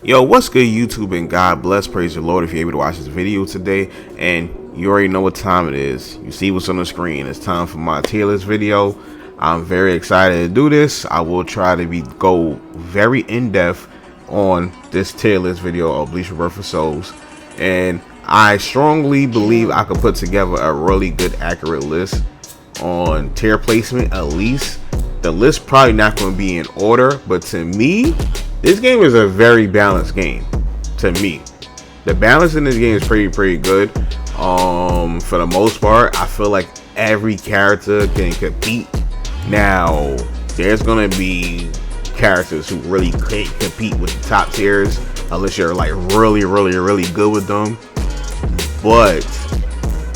Yo, what's good YouTube, and God bless, praise the Lord if you're able to watch this video today. And you already know what time it is. You see what's on the screen. It's time for my tier list video. I'm very excited to do this. I will try to go very in-depth on this tier list video of Bleach Rebirth for Souls. And I strongly believe I could put together a really good, accurate list on tier placement. At least the list probably not going to be in order, but to me, this game is a very balanced game. To me, the balance in this game is pretty good. For the most part, I feel like every character can compete. Now, there's gonna be characters who really can't compete with the top tiers unless you're like really good with them. But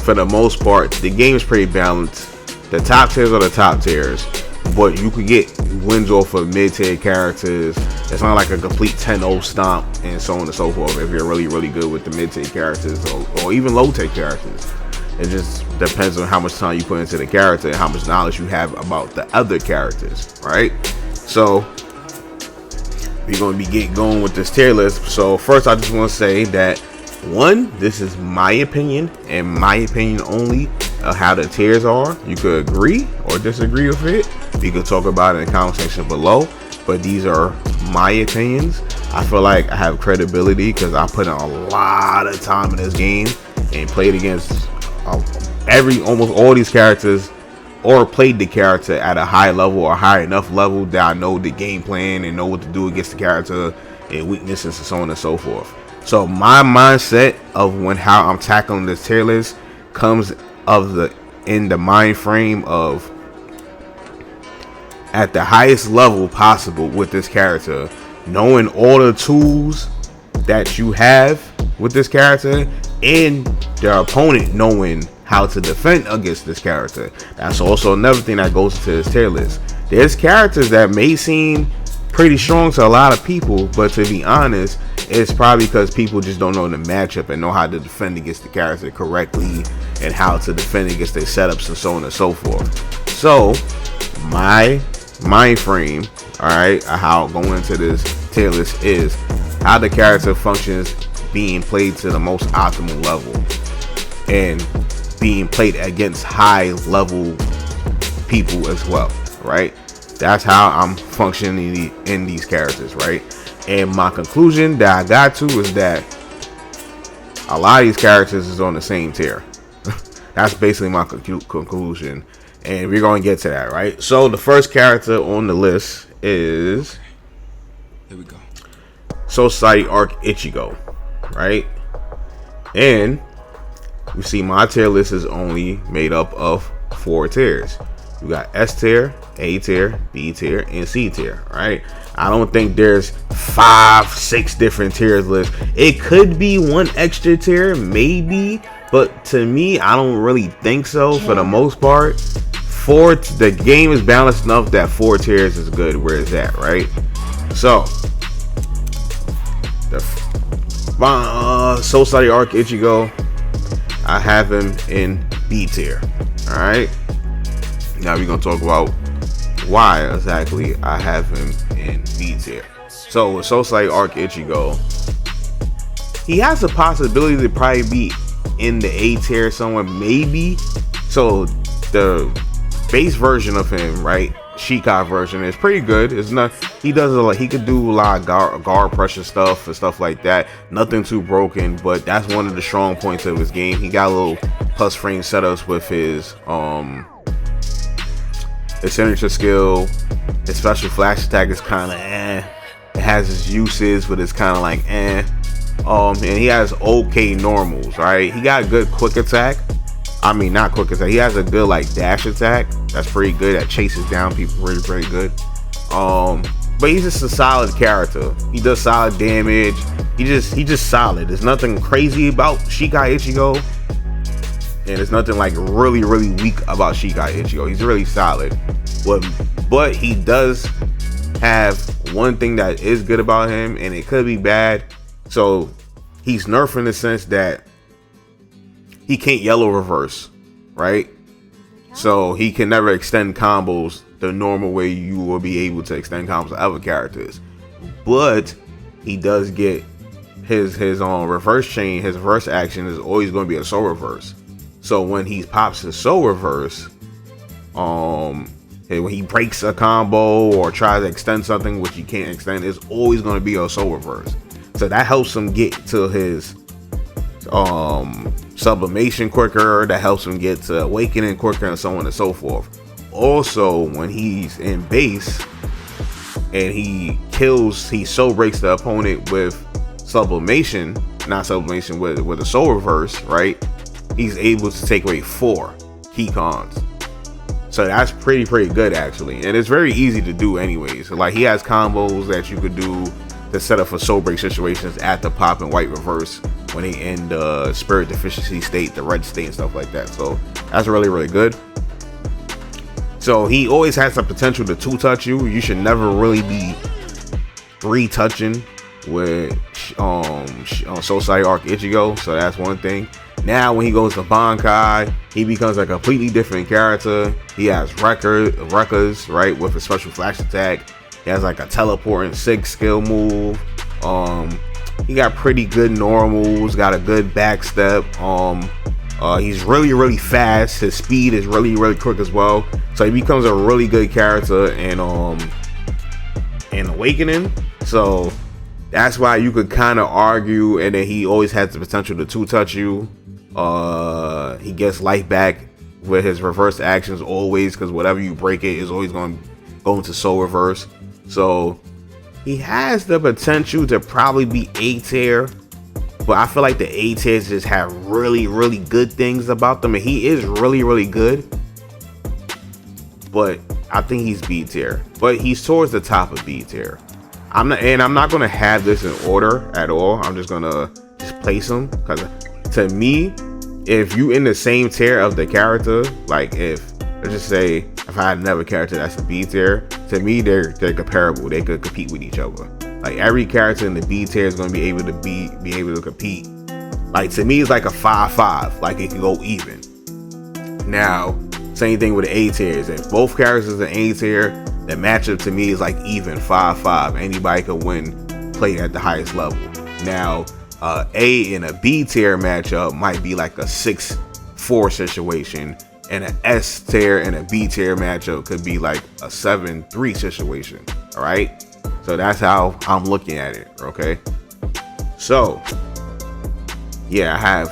for the most part, the game is pretty balanced. The top tiers are the top tiers, but you could get wins off of mid-tier characters. It's not like a complete 10-0 stomp and so on and so forth if you're really good with the mid-tier characters or even low-tier characters. It just depends on how much time you put into the character and how much knowledge you have about the other characters, right? So we're going to be going with this tier list. So first, I just want to say that, one, this is my opinion and my opinion only of how the tiers are. You could agree or disagree with it. We could talk about it in the comment section below, but these are my opinions. I feel like I have credibility because I put in a lot of time in this game and played against almost all these characters, or played the character at a high level or high enough level that I know the game plan and know what to do against the character and weaknesses and so on and so forth. So my mindset of how I'm tackling this tier list comes in the mind frame of at the highest level possible with this character, knowing all the tools that you have with this character and their opponent knowing how to defend against this character. That's also another thing that goes into this tier list. There's characters that may seem pretty strong to a lot of people, but to be honest, it's probably because people just don't know the matchup and know how to defend against the character correctly and how to defend against their setups and so on and so forth. So my mind frame, all right, how going into this tier list is how the character functions being played to the most optimal level and being played against high level people as well, right? That's how I'm functioning in these characters, right? And my conclusion that I got to is that a lot of these characters is on the same tier. That's basically my conclusion, and we're going to get to that, right? So the first character on the list is, here we go, Soi Arc Ichigo, right? And you see my tier list is only made up of 4 tiers. You got S tier, A tier, B tier, and C tier, right? I don't think there's 5-6 different tiers list. It could be one extra tier, maybe, but to me, I don't really think so. For the most part, the game is balanced enough that 4 tiers is good where it's at, right? So the Soi Arc Ichigo, I have him in B tier. All right. Now we're gonna talk about why exactly I have him in B tier. So with Soi Arc Ichigo, he has a possibility to probably be in the A tier somewhere, maybe. So the base version of him, right, Shikai version, is pretty good. It's not, he could do a lot of guard pressure stuff and stuff like that. Nothing too broken, but that's one of the strong points of his game. He got a little plus frame setups with his signature skill. His special flash attack is kind of It has its uses, but it's kind of like and he has okay normals, right? He got a good quick attack. I mean, not quick attack. He has a good like dash attack. That's pretty good. That chases down people pretty good. But he's just a solid character. He does solid damage. He just solid. There's nothing crazy about Shikai Ichigo, and there's nothing like really weak about Shikai Ichigo. He's really solid. But he does have one thing that is good about him, and it could be bad. So he's nerfed in the sense that he can't yellow reverse, right? So he can never extend combos the normal way you will be able to extend combos to other characters. But he does get his reverse chain. His reverse action is always going to be a soul reverse. So when he pops his soul reverse, when he breaks a combo or tries to extend something which he can't extend, it's always going to be a soul reverse. So that helps him get to his sublimation quicker. That helps him get to awakening quicker, and so on and so forth. Also, when he's in base and he soul breaks the opponent with sublimation, not sublimation, with a soul reverse, right? He's able to take away 4 key cons. So that's pretty good actually, and it's very easy to do anyways. So like, he has combos that you could do to set up for soul break situations at the pop and white reverse when they end the spirit deficiency state, the red state, and stuff like that. So that's really good. So he always has the potential to 2-touch you. You should never really be 3-touching with Sosai Arc Ichigo. So that's one thing. Now when he goes to Bankai, he becomes a completely different character. He has Rekkas, right, with a special flash attack. He has like a teleporting 6 skill move. He got pretty good normals, got a good backstep. He's really fast. His speed is really quick as well. So he becomes a really good character in Awakening. So that's why you could kind of argue, and then he always has the potential to 2-touch you. He gets life back with his reverse actions always, because whatever you break it is always going to go into soul reverse. So he has the potential to probably be A tier, but I feel like the A tiers just have really good things about them, and he is really good. But I think he's B tier, but he's towards the top of B tier. I'm not gonna have this in order at all. I'm just gonna place them, because to me, if you in the same tier of the character, like let's just say if I had another character that's a B tier, to me they're comparable. They could compete with each other. Like, every character in the B tier is going to be able to compete. Like, to me, it's like a 5-5. Like, it can go even. Now, same thing with the A tiers. If both characters in A tier, the matchup to me is like even 5-5. Anybody could win, play at the highest level. Now, A and a B tier matchup might be like a 6-4 situation, and an S tier and a B tier matchup could be like a 7-3 situation. All right. So that's how I'm looking at it, okay? So, yeah, I have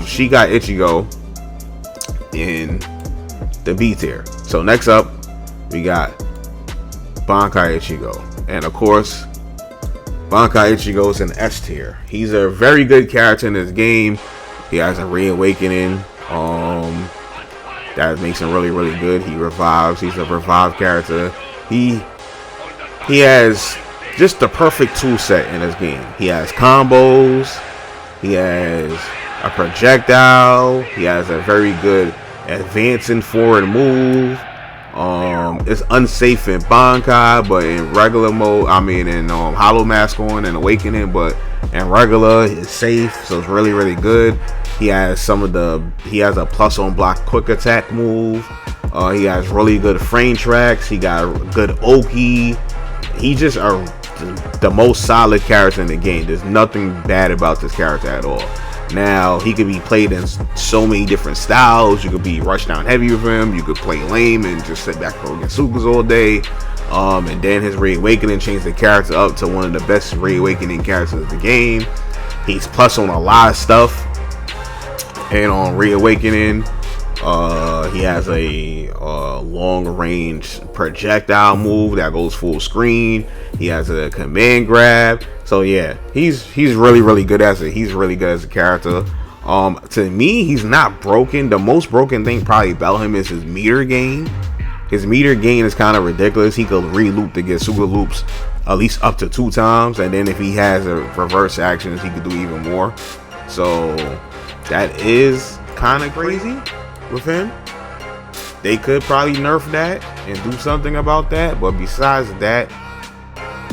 Shiga Ichigo in the B tier. So next up, we got Bankai Ichigo. And of course, Bankai Ichigo is in S tier. He's a very good character in this game. He has a reawakening that makes him really good. He revives. He's a revived character. He has just the perfect tool set in this game. He has combos, he has a projectile, he has a very good advancing forward move. It's unsafe in Bankai, but in regular mode, in Hollow Mask on and Awakening, but in regular it's safe, so it's really good. He has he has a plus on block quick attack move. He has really good frame tracks. He got good Oki. He just the most solid character in the game. There's nothing bad about this character at all. Now, he could be played in so many different styles. You could be rush down heavy with him. You could play lame and just sit back and get supers all day. And then his reawakening changed the character up to one of the best reawakening characters in the game. He's plus on a lot of stuff. And on reawakening, he has a long range projectile move that goes full screen. He has a command grab. So yeah, he's really good as a character. To me, he's not broken. The most broken thing probably about him is his meter gain. His meter gain is kind of ridiculous. He could re-loop to get super loops at least up to 2 times, and then if he has a reverse actions, he could do even more. So that is kind of crazy with him. They could probably nerf that and do something about that, but besides that,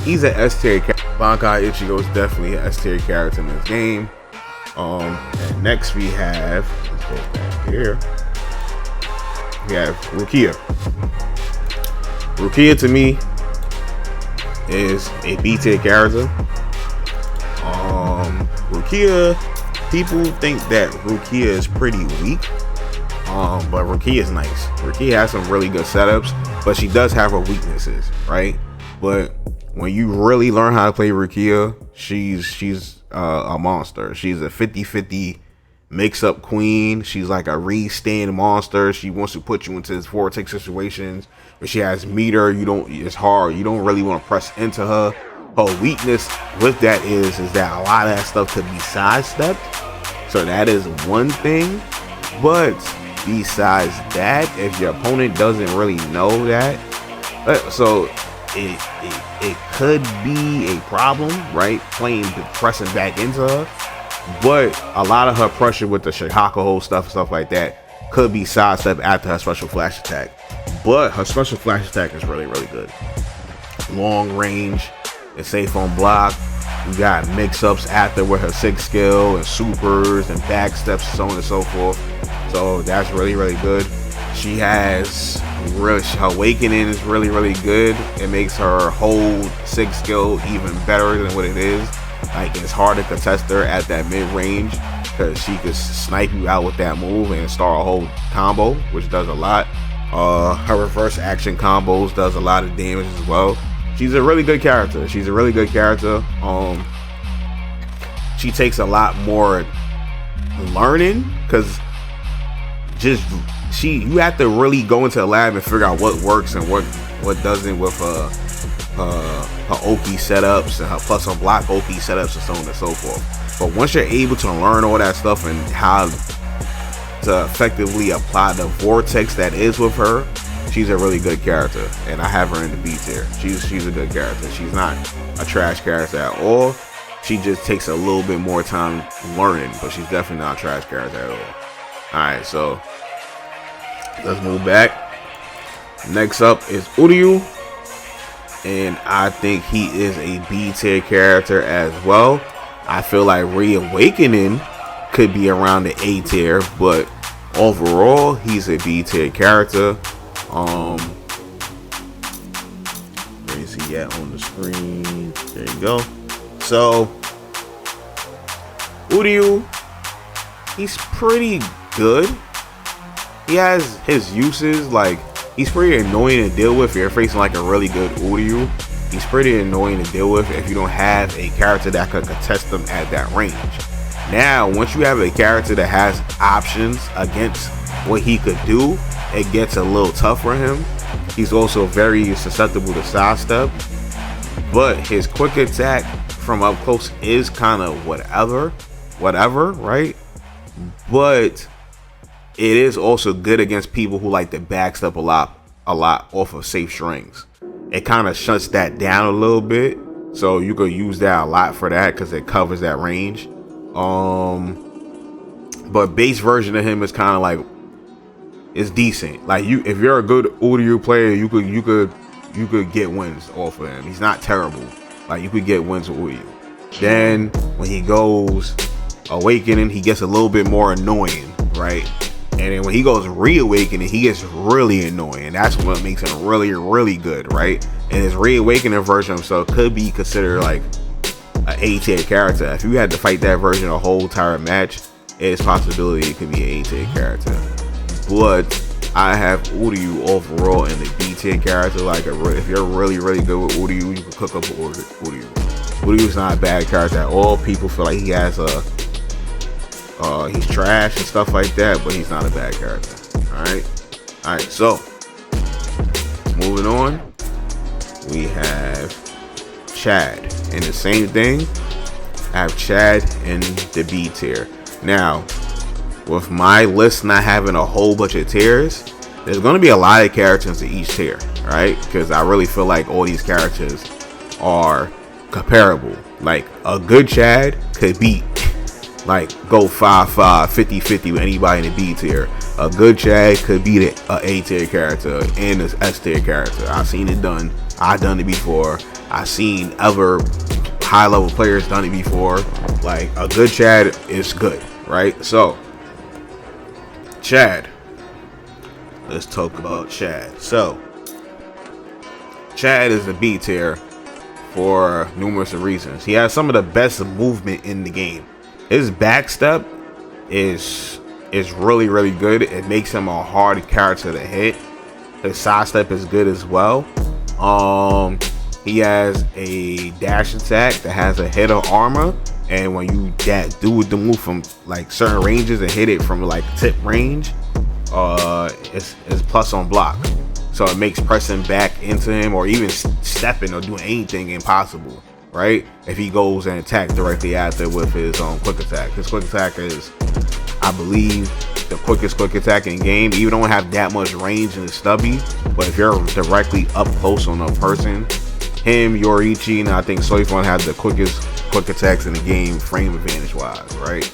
he's an S tier character. Bankai Ichigo is definitely an S tier character in this game. And next we have, let's go back here. We have Rukia. Rukia, to me, is a B tier character. Rukia, people think that Rukia is pretty weak. But Rukia is nice. Rukia has some really good setups, but she does have her weaknesses, right? But when you really learn how to play Rukia, she's a monster. She's a 50-50 mix-up queen. She's like a re-stand monster. She wants to put you into vortex situations. But she has meter. It's hard. You don't really want to press into her. Her weakness with that is that a lot of that stuff could be sidestepped. So that is one thing. But besides that, if your opponent doesn't really know that, so it could be a problem, right? Pressing back into her. But a lot of her pressure with the Shikakuho stuff like that could be sidestepped after her special flash attack. But her special flash attack is really, really good. Long range, it's safe on block. You got mix-ups after with her 6 skill and supers and back steps, so on and so forth. So that's really, really good. She has her awakening is really, really good. It makes her whole 6 skill even better than what it is. Like, it's hard to contest her at that mid-range because she could snipe you out with that move and start a whole combo, which does a lot. Her reverse action combos does a lot of damage as well. She's a really good character. She takes a lot more learning because you have to really go into the lab and figure out what works and what doesn't with her Oki setups and her plus on block Oki setups and so on and so forth. But once you're able to learn all that stuff and how to effectively apply the vortex that is with her, she's a really good character, and I have her in the B tier. She's a good character. She's not a trash character at all. She just takes a little bit more time learning, but she's definitely not a trash character at all. Alright, so let's move back. Next up is Uryu, and I think he is a B tier character as well. I feel like Reawakening could be around the A tier, but overall he's a B tier character. Where is he at on the screen? There you go. So Uryu, he's pretty good. He has his uses, like he's pretty annoying to deal with if you're facing like a really good Uryu. He's pretty annoying to deal with if you don't have a character that could contest them at that range. Now, once you have a character that has options against what he could do, it gets a little tough for him. He's also very susceptible to sidestep, but his quick attack from up close is kind of whatever, right? But it is also good against people who like to backstep a lot off of safe strings. It kind of shuts that down a little bit, so you could use that a lot for that because it covers that range. But base version of him is kind of like, it's decent. Like if you're a good Uryu player, you could get wins off of him. He's not terrible. Like you could get wins with Uryu. Then when he goes Awakening, he gets a little bit more annoying, right? And then when he goes Reawakening, he gets really annoying. That's what makes him really, really good, right? And his Reawakening version of himself could be considered like an A tier character. If you had to fight that version a whole entire match, it's a possibility it could be an A tier character. But I have Uryu overall in the B tier character. Like if you're really, really good with Uryu, you can cook up with Uryu. Uryu's not a bad character at all. People feel like he has he's trash and stuff like that, but he's not a bad character. Alright, so moving on, we have Chad, and the same thing, I have Chad in the B tier. Now, with my list not having a whole bunch of tiers, there's going to be a lot of characters in each tier, right? Because I really feel like all these characters are comparable. Like a good Chad could beat, like go 5-5, 50-50 with anybody in the B tier. A good Chad could beat an A tier character and an S tier character. I've seen it done. I've done it before. I've seen other high level players done it before. Like a good Chad is good, right? So Chad, let's talk about Chad. So Chad is the B tier. for numerous reasons. He has some of the best movement in the game. His backstep is really good. It makes him a hard character to hit. His sidestep is good as well. He has a dash attack that has a hit of armor, and when you do the move from like certain ranges and hit it from like tip range, it's plus on block. So it makes pressing back into him or even stepping or doing anything impossible, right? If he goes and attacks directly after with his quick attack. His quick attack is, I believe, the quickest quick attack in the game. You don't have that much range in the stubby, but if you're directly up close on a person, him, Yoruichi, and I think Soi Fon has the quickest quick attacks in the game, frame advantage wise, right?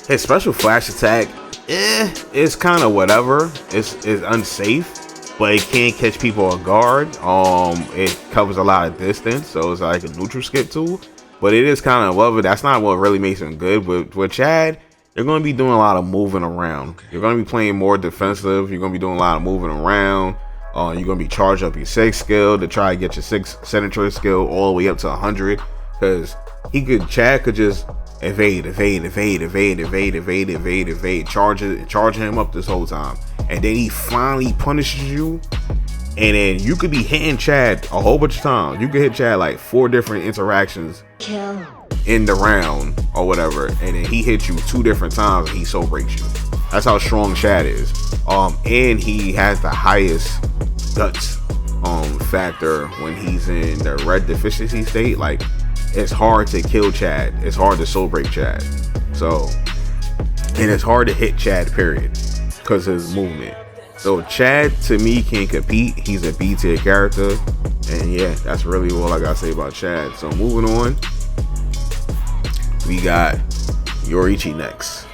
His special flash attack, it's kind of whatever. It's unsafe, but it can catch people off guard. It covers a lot of distance, so it's like a neutral skip tool. But it is kind of whatever. That's not what really makes him good. But with Chad, you're going to be doing a lot of moving around. You're going to be playing more defensive. You're going to be doing a lot of moving around. You're going to be charged up your 6 skill to try to get your 6 sedentary skill all the way up to 100. Because Chad could just evade, charging him up this whole time. And then he finally punishes you. And then you could be hitting Chad a whole bunch of times. You could hit Chad like 4 different interactions in the round or whatever. And then he hits you 2 different times and he soul breaks you. That's how strong Chad is. And he has the highest guts factor when he's in the red deficiency state. Like, it's hard to kill Chad. It's hard to soul break Chad. So, and it's hard to hit Chad, period, because of his movement. So Chad, to me, can compete. He's a B tier character. And yeah, that's really all I gotta say about Chad. So moving on, we got Yoruichi next.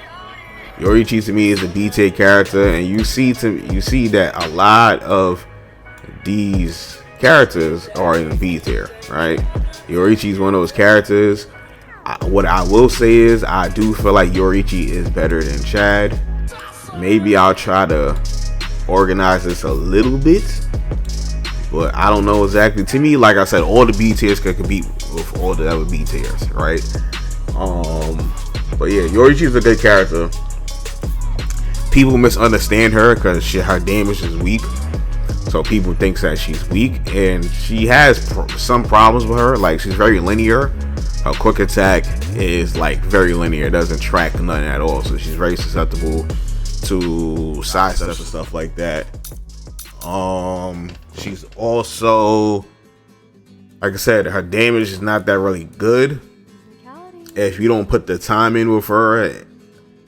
Yoruichi to me is a B tier character, and you see that a lot of these characters are in B tier, right? Yoruichi is one of those characters. What I will say is I do feel like Yoruichi is better than Chad. Maybe I'll try to organize this a little bit, but I don't know exactly. To me, like I said, all the B tiers could compete with all the other B tiers, right? But yeah, Yoruichi is a good character. People misunderstand her because her damage is weak, so people think that she's weak, and she has some problems with her. Like, she's very linear. Her quick attack is like very linear, it doesn't track nothing at all, so she's very susceptible to sidestep and stuff like that. She's also, like I said, her damage is not that really good. If you don't put the time in with her,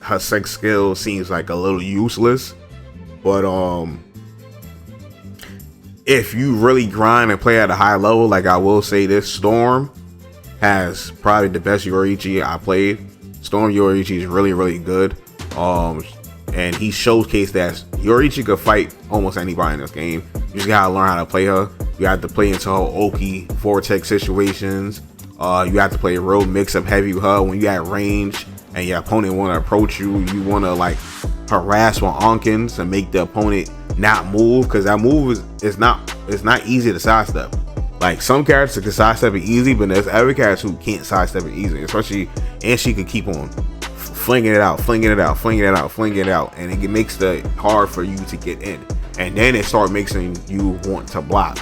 her 6 skill seems like a little useless. But if you really grind and play at a high level, like I will say, this Storm has probably the best Yoruichi I played. Storm Yoruichi is really good. And he showcased that Yoruichi could fight almost anybody in this game. You just gotta learn how to play her. You have to play into her Oki Vortex situations. You have to play a real mix-up heavy with her. When you at range and your opponent want to approach you, you want to like harass with Onkins and make the opponent not move, because that move is not easy to sidestep. Like, some characters can sidestep it easy, but there's other characters who can't sidestep it easy, especially, and she could keep on flinging it out, and it makes it hard for you to get in, and then it starts making you want to block.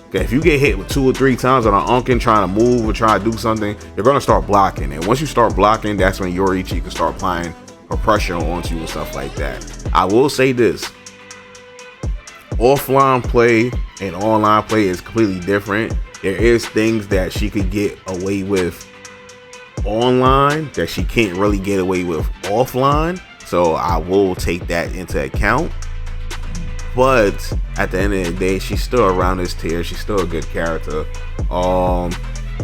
Okay, if you get hit with 2 or 3 times on an Unkin trying to move or try to do something, you're gonna start blocking, and once you start blocking, that's when Yoruichi can start applying her pressure onto you and stuff like that. I will say this: offline play and online play is completely different. There is things that she could get away with online that she can't really get away with offline, so I will take that into account. But at the end of the day, she's still around this tier. She's still a good character.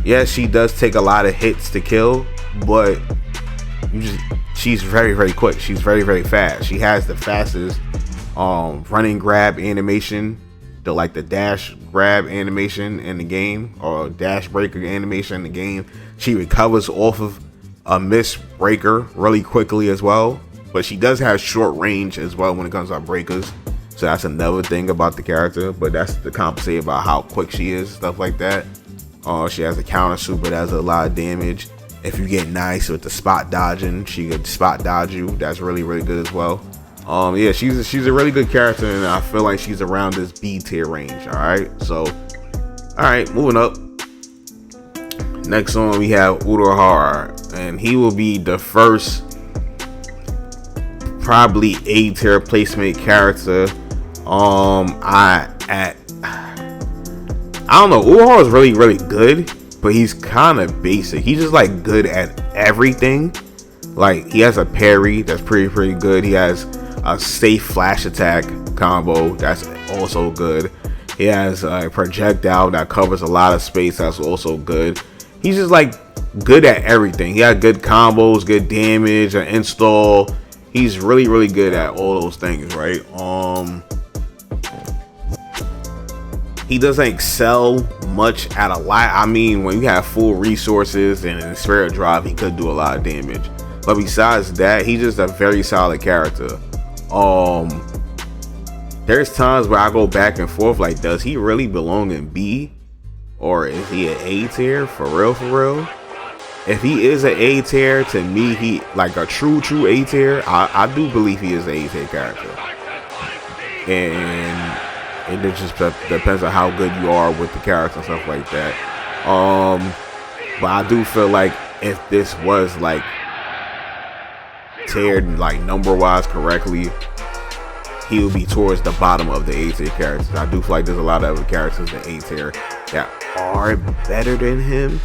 Yeah, she does take a lot of hits to kill, but she's very quick. She's very fast. She has the fastest running grab animation, the dash grab animation in the game, or dash breaker animation in the game. She recovers off of a miss breaker really quickly as well, but she does have short range as well when it comes to breakers. So that's another thing about the character, but that's to compensate about how quick she is, stuff like that. She has a counter super that does a lot of damage. If you get nice with the spot dodging, she could spot dodge you. That's really, really good as well. Yeah, she's a really good character, and I feel like she's around this B tier range. All right, so moving up. Next on we have Urahara, and he will be the first probably A tier placement character. I don't know. Urahara is really, really good, but he's kind of basic. He's just like good at everything. Like he has a parry that's pretty good. He has a safe flash attack combo that's also good. He has a projectile that covers a lot of space that's also good. He's just like good at everything. He has good combos, good damage, an install. He's really, really good at all those things, right? He doesn't excel much at a lot. I mean, when you have full resources and a spirit drive, he could do a lot of damage. But besides that, he's just a very solid character. There's times where I go back and forth, like, does he really belong in B? Or is he an A tier? For real? If he is an A tier, to me, he like a true A tier. I do believe he is an A tier character. And it just depends on how good you are with the character and stuff like that. But I do feel like if this was like tiered like number wise correctly, he will be towards the bottom of the A tier characters. I do feel like there's a lot of other characters in A tier that are better than him,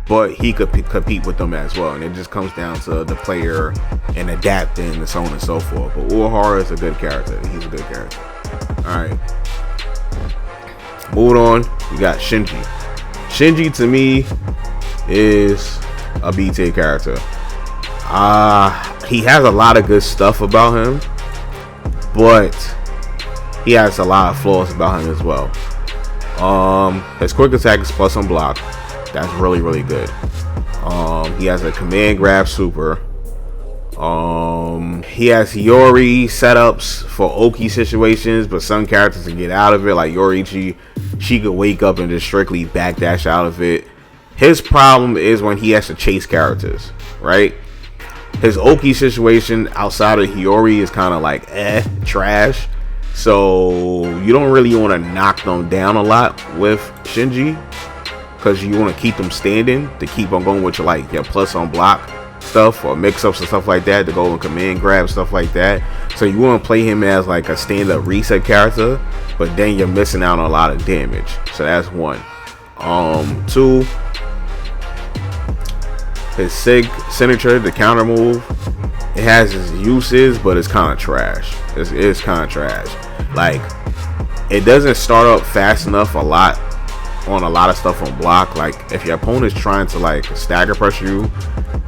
but he could compete with them as well. And it just comes down to the player and adapting and so on and so forth. But Urahara is a good character. He's a good character. Alright. Moving on, we got Shinji. Shinji to me is a B tier character. He has a lot of good stuff about him, but he has a lot of flaws about him as well. His quick attack is plus on block. That's really, really good. He has a command grab super. He has Hiyori setups for Oki situations, but some characters can get out of it, like Yoruichi. She could wake up and just strictly backdash out of it. His problem is when he has to chase characters, right? His Oki situation outside of Hiyori is kind of like trash. So you don't really want to knock them down a lot with Shinji, because you want to keep them standing to keep on going with your plus on block stuff or mix-ups and stuff like that, to go and command grab stuff like that. So you want to play him as like a stand-up reset character, but then you're missing out on a lot of damage. So that's one. Two, his Sig signature, the counter move, it has its uses, but it's kind of trash. It's kind of trash. Like, it doesn't start up fast enough on a lot of stuff on block. Like, if your opponent's trying to like stagger pressure you,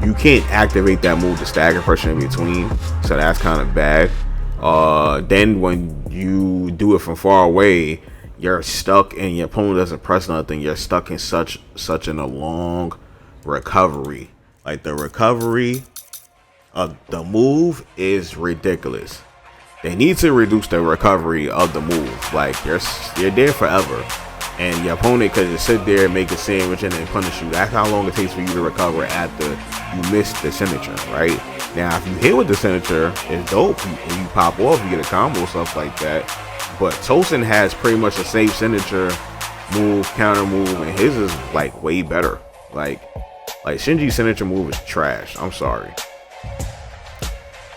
you can't activate that move to stagger pressure in between. So that's kind of bad. Then when you do it from far away, you're stuck and your opponent doesn't press nothing. You're stuck in such a long recovery. Like, the recovery of the move is ridiculous. They need to reduce the recovery of the move. Like, you're there forever, and your opponent could just sit there and make a sandwich and then punish you. That's how long it takes for you to recover after you miss the signature, right? Now, if you hit with the signature, it's dope. When you pop off, you get a combo, stuff like that. But Tosen has pretty much the same signature move, counter move, and his is like way better. Like Shinji's signature move is trash. I'm sorry.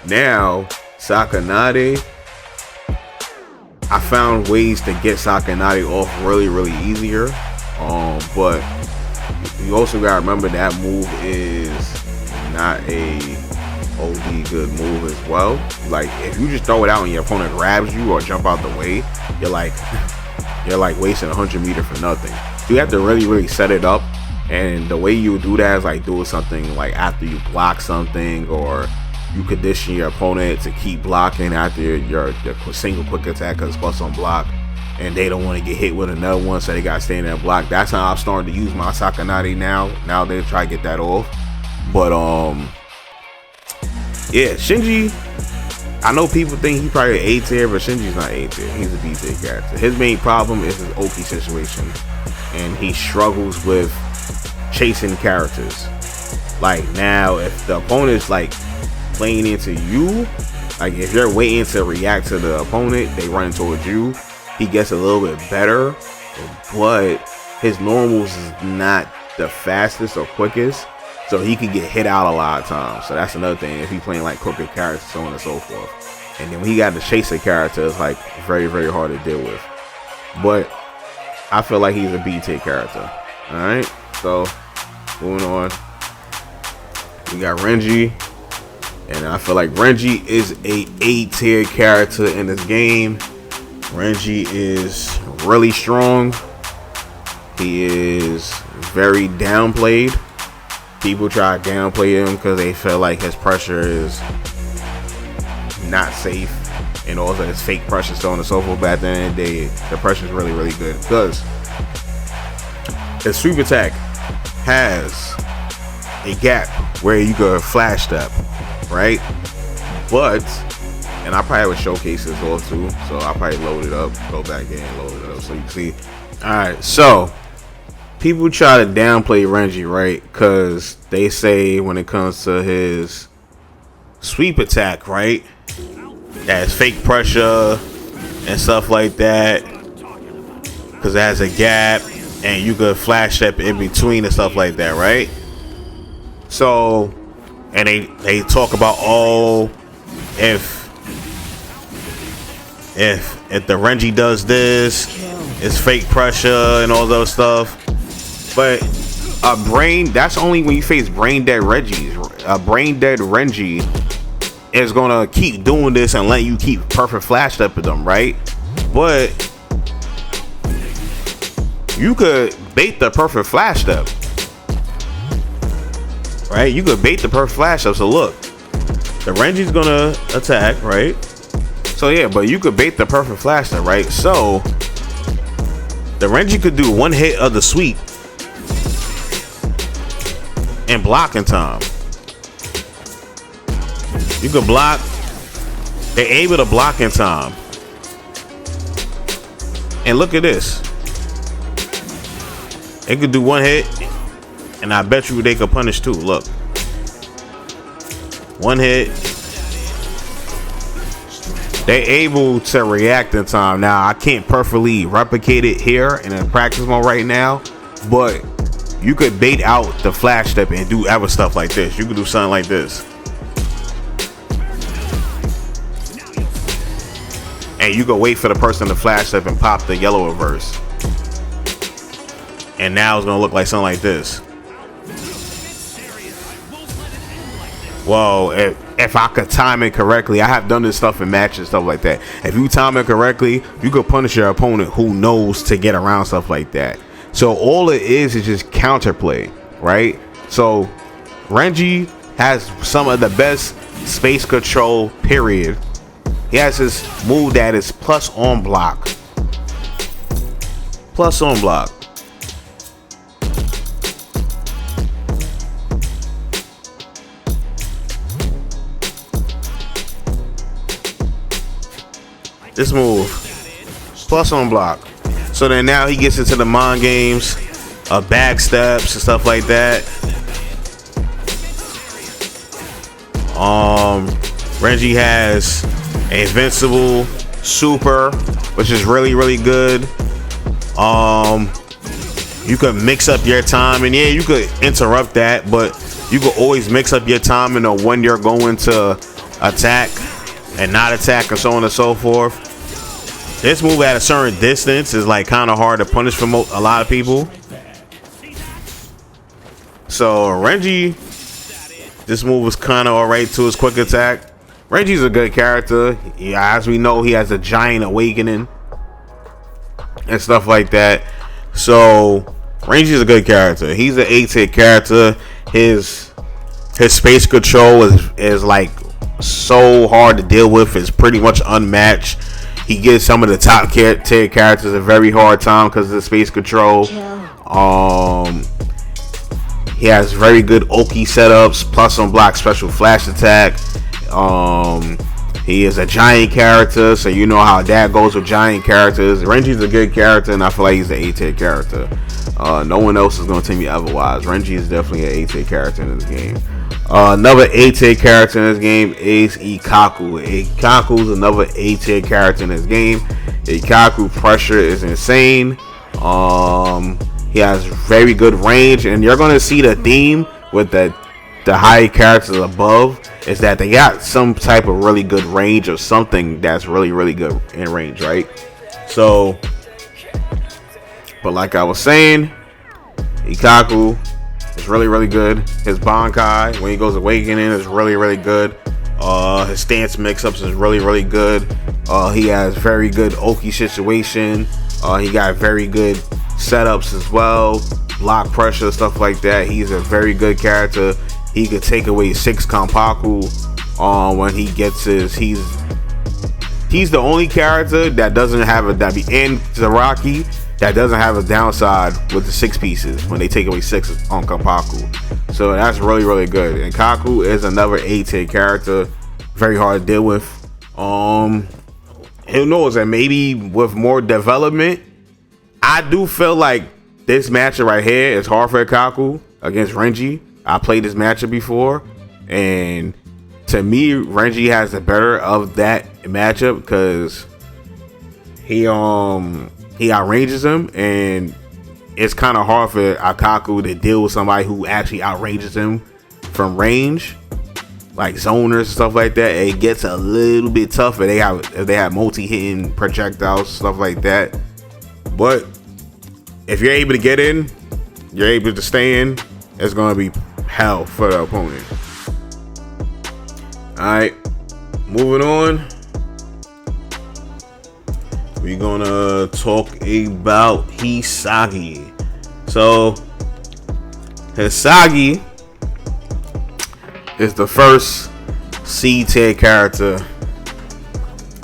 Now, Sakanade, I found ways to get Sakanade off really, really easier. But you also gotta remember that move is not a OD good move as well. Like, if you just throw it out and your opponent grabs you or jump out the way, you're like wasting 100 meters for nothing. So you have to really, really set it up. And the way you do that is like doing something like after you block something, or you condition your opponent to keep blocking after your single quick attack because it's plus on block, and they don't want to get hit with another one, so they got to stay in that block. That's how I'm starting to use my Sakanade now they try to get that off. But yeah, Shinji, I know people think he's probably A tier, but Shinji's not A tier. He's a B tier character. His main problem is his Oki situation, and he struggles with chasing characters. Like now, if the opponent's like playing into you, like if you're waiting to react to the opponent, they run towards you. He gets a little bit better, but his normals is not the fastest or quickest, so he can get hit out a lot of times. So that's another thing if he's playing like crooked characters, so on and so forth. And then when he got to chase a character, it's like very, very hard to deal with. But I feel like he's a B tier character. All right, so moving on, we got Renji, and I feel like Renji is a tier character in this game. Renji is really strong. He is very downplayed. People try to downplay him because they feel like his pressure is not safe, and also his fake pressure, so on and so forth. But at the end of the day, the pressure is really, really good because his sweep attack has a gap where you could flash step, right? But, and I probably would showcase this all too, so I'll probably load it up, go back in and load it up so you can see. Alright, so people try to downplay Renji, right? Because they say when it comes to his sweep attack, right, that has fake pressure and stuff like that, because it has a gap and you could flash step in between and stuff like that, right? So, and they talk about, oh, if the Renji does this, it's fake pressure and all those stuff. But a brain, that's only when you face brain dead Renji. A brain dead Renji is gonna keep doing this and let you keep perfect flash step with them, right? But you could bait the perfect flash step, right? You could bait the perfect flash step. So look, the Renji's gonna attack, right? So yeah, but you could bait the perfect flash step, right? So the Renji could do one hit of the sweep and block in time. You could block. They're able to block in time. And look at this. They could do one hit, and I bet you they could punish too. Look. One hit. They're able to react in time. Now, I can't perfectly replicate it here in a practice mode right now, but you could bait out the flash step and do other stuff like this. You could do something like this. And you could wait for the person to flash step and pop the yellow reverse. And now it's going to look like something like this. Whoa, if I could time it correctly, I have done this stuff in matches and stuff like that. If you time it correctly, you could punish your opponent who knows to get around stuff like that. So all it is just counterplay, right? So Renji has some of the best space control, period. He has this move that is plus on block. Plus on block. This move, plus on block. So then now he gets into the mind games, back steps and stuff like that. Renji has invincible super, which is really, really good. You could mix up your time, and yeah, you could interrupt that, but you could always mix up your time and know when you're going to attack and not attack and so on and so forth. This move at a certain distance is like kind of hard to punish for a lot of people. So Renji, this move was kind of alright to his quick attack. Renji's a good character. Yeah, as we know, he has a giant awakening and stuff like that. So Renji's a good character. He's an A-tier character. His space control is like so hard to deal with. It's pretty much unmatched. He gives some of the top tier characters a very hard time because of the space control. He has very good Oki setups, plus on block special flash attack. He is a giant character, so you know how that goes with giant characters. Renji's a good character, and I feel like he's an A-tier character. No one else is going to tell me otherwise. Renji is definitely an A-tier character in this game. Another A-tier character in this game is Ikkaku. Ikkaku is another A-tier character in this game. Ikkaku pressure is insane. He has very good range, and you're going to see the theme with the high characters above is that they got some type of really good range or something that's really good in range, right? So, but like I was saying, Ikkaku is really good. His Bankai, when he goes awakening, is really good. His stance mix-ups is really good. He has very good Oki situation. He got very good setups as well. Block pressure, stuff like that. He's a very good character. He could take away 6 Kanpaku when he gets his. He's the only character that doesn't have a in Zaraki that doesn't have a downside with the 6 pieces when they take away 6 on Kanpaku. So that's really good. And Kaku is another A-tier character, very hard to deal with. Who knows, that maybe with more development, I do feel like this matchup right here is hard for Kaku against Renji. I played this matchup before, and to me, Renji has the better of that matchup because he outranges him, and it's kind of hard for Ikkaku to deal with somebody who actually outranges him from range, like zoners and stuff like that. It gets a little bit tougher. If they have multi-hitting projectiles, stuff like that. But if you're able to get in, you're able to stay in, it's gonna be hell for the opponent. Alright, moving on. We're gonna talk about Hisagi. So Hisagi is the first C-tier character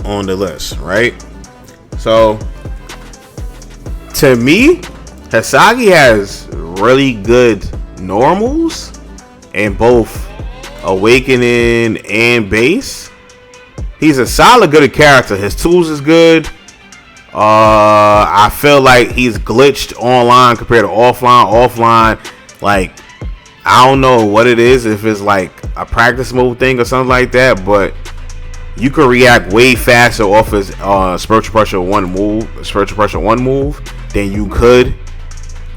on the list, right? So to me, Hisagi has really good normals in both awakening and base. He's a solid good character. His tools is good. I feel like he's glitched online compared to offline, like I don't know what it is, if it's like a practice mode thing or something like that, but you can react way faster off his spiritual pressure one move than you could.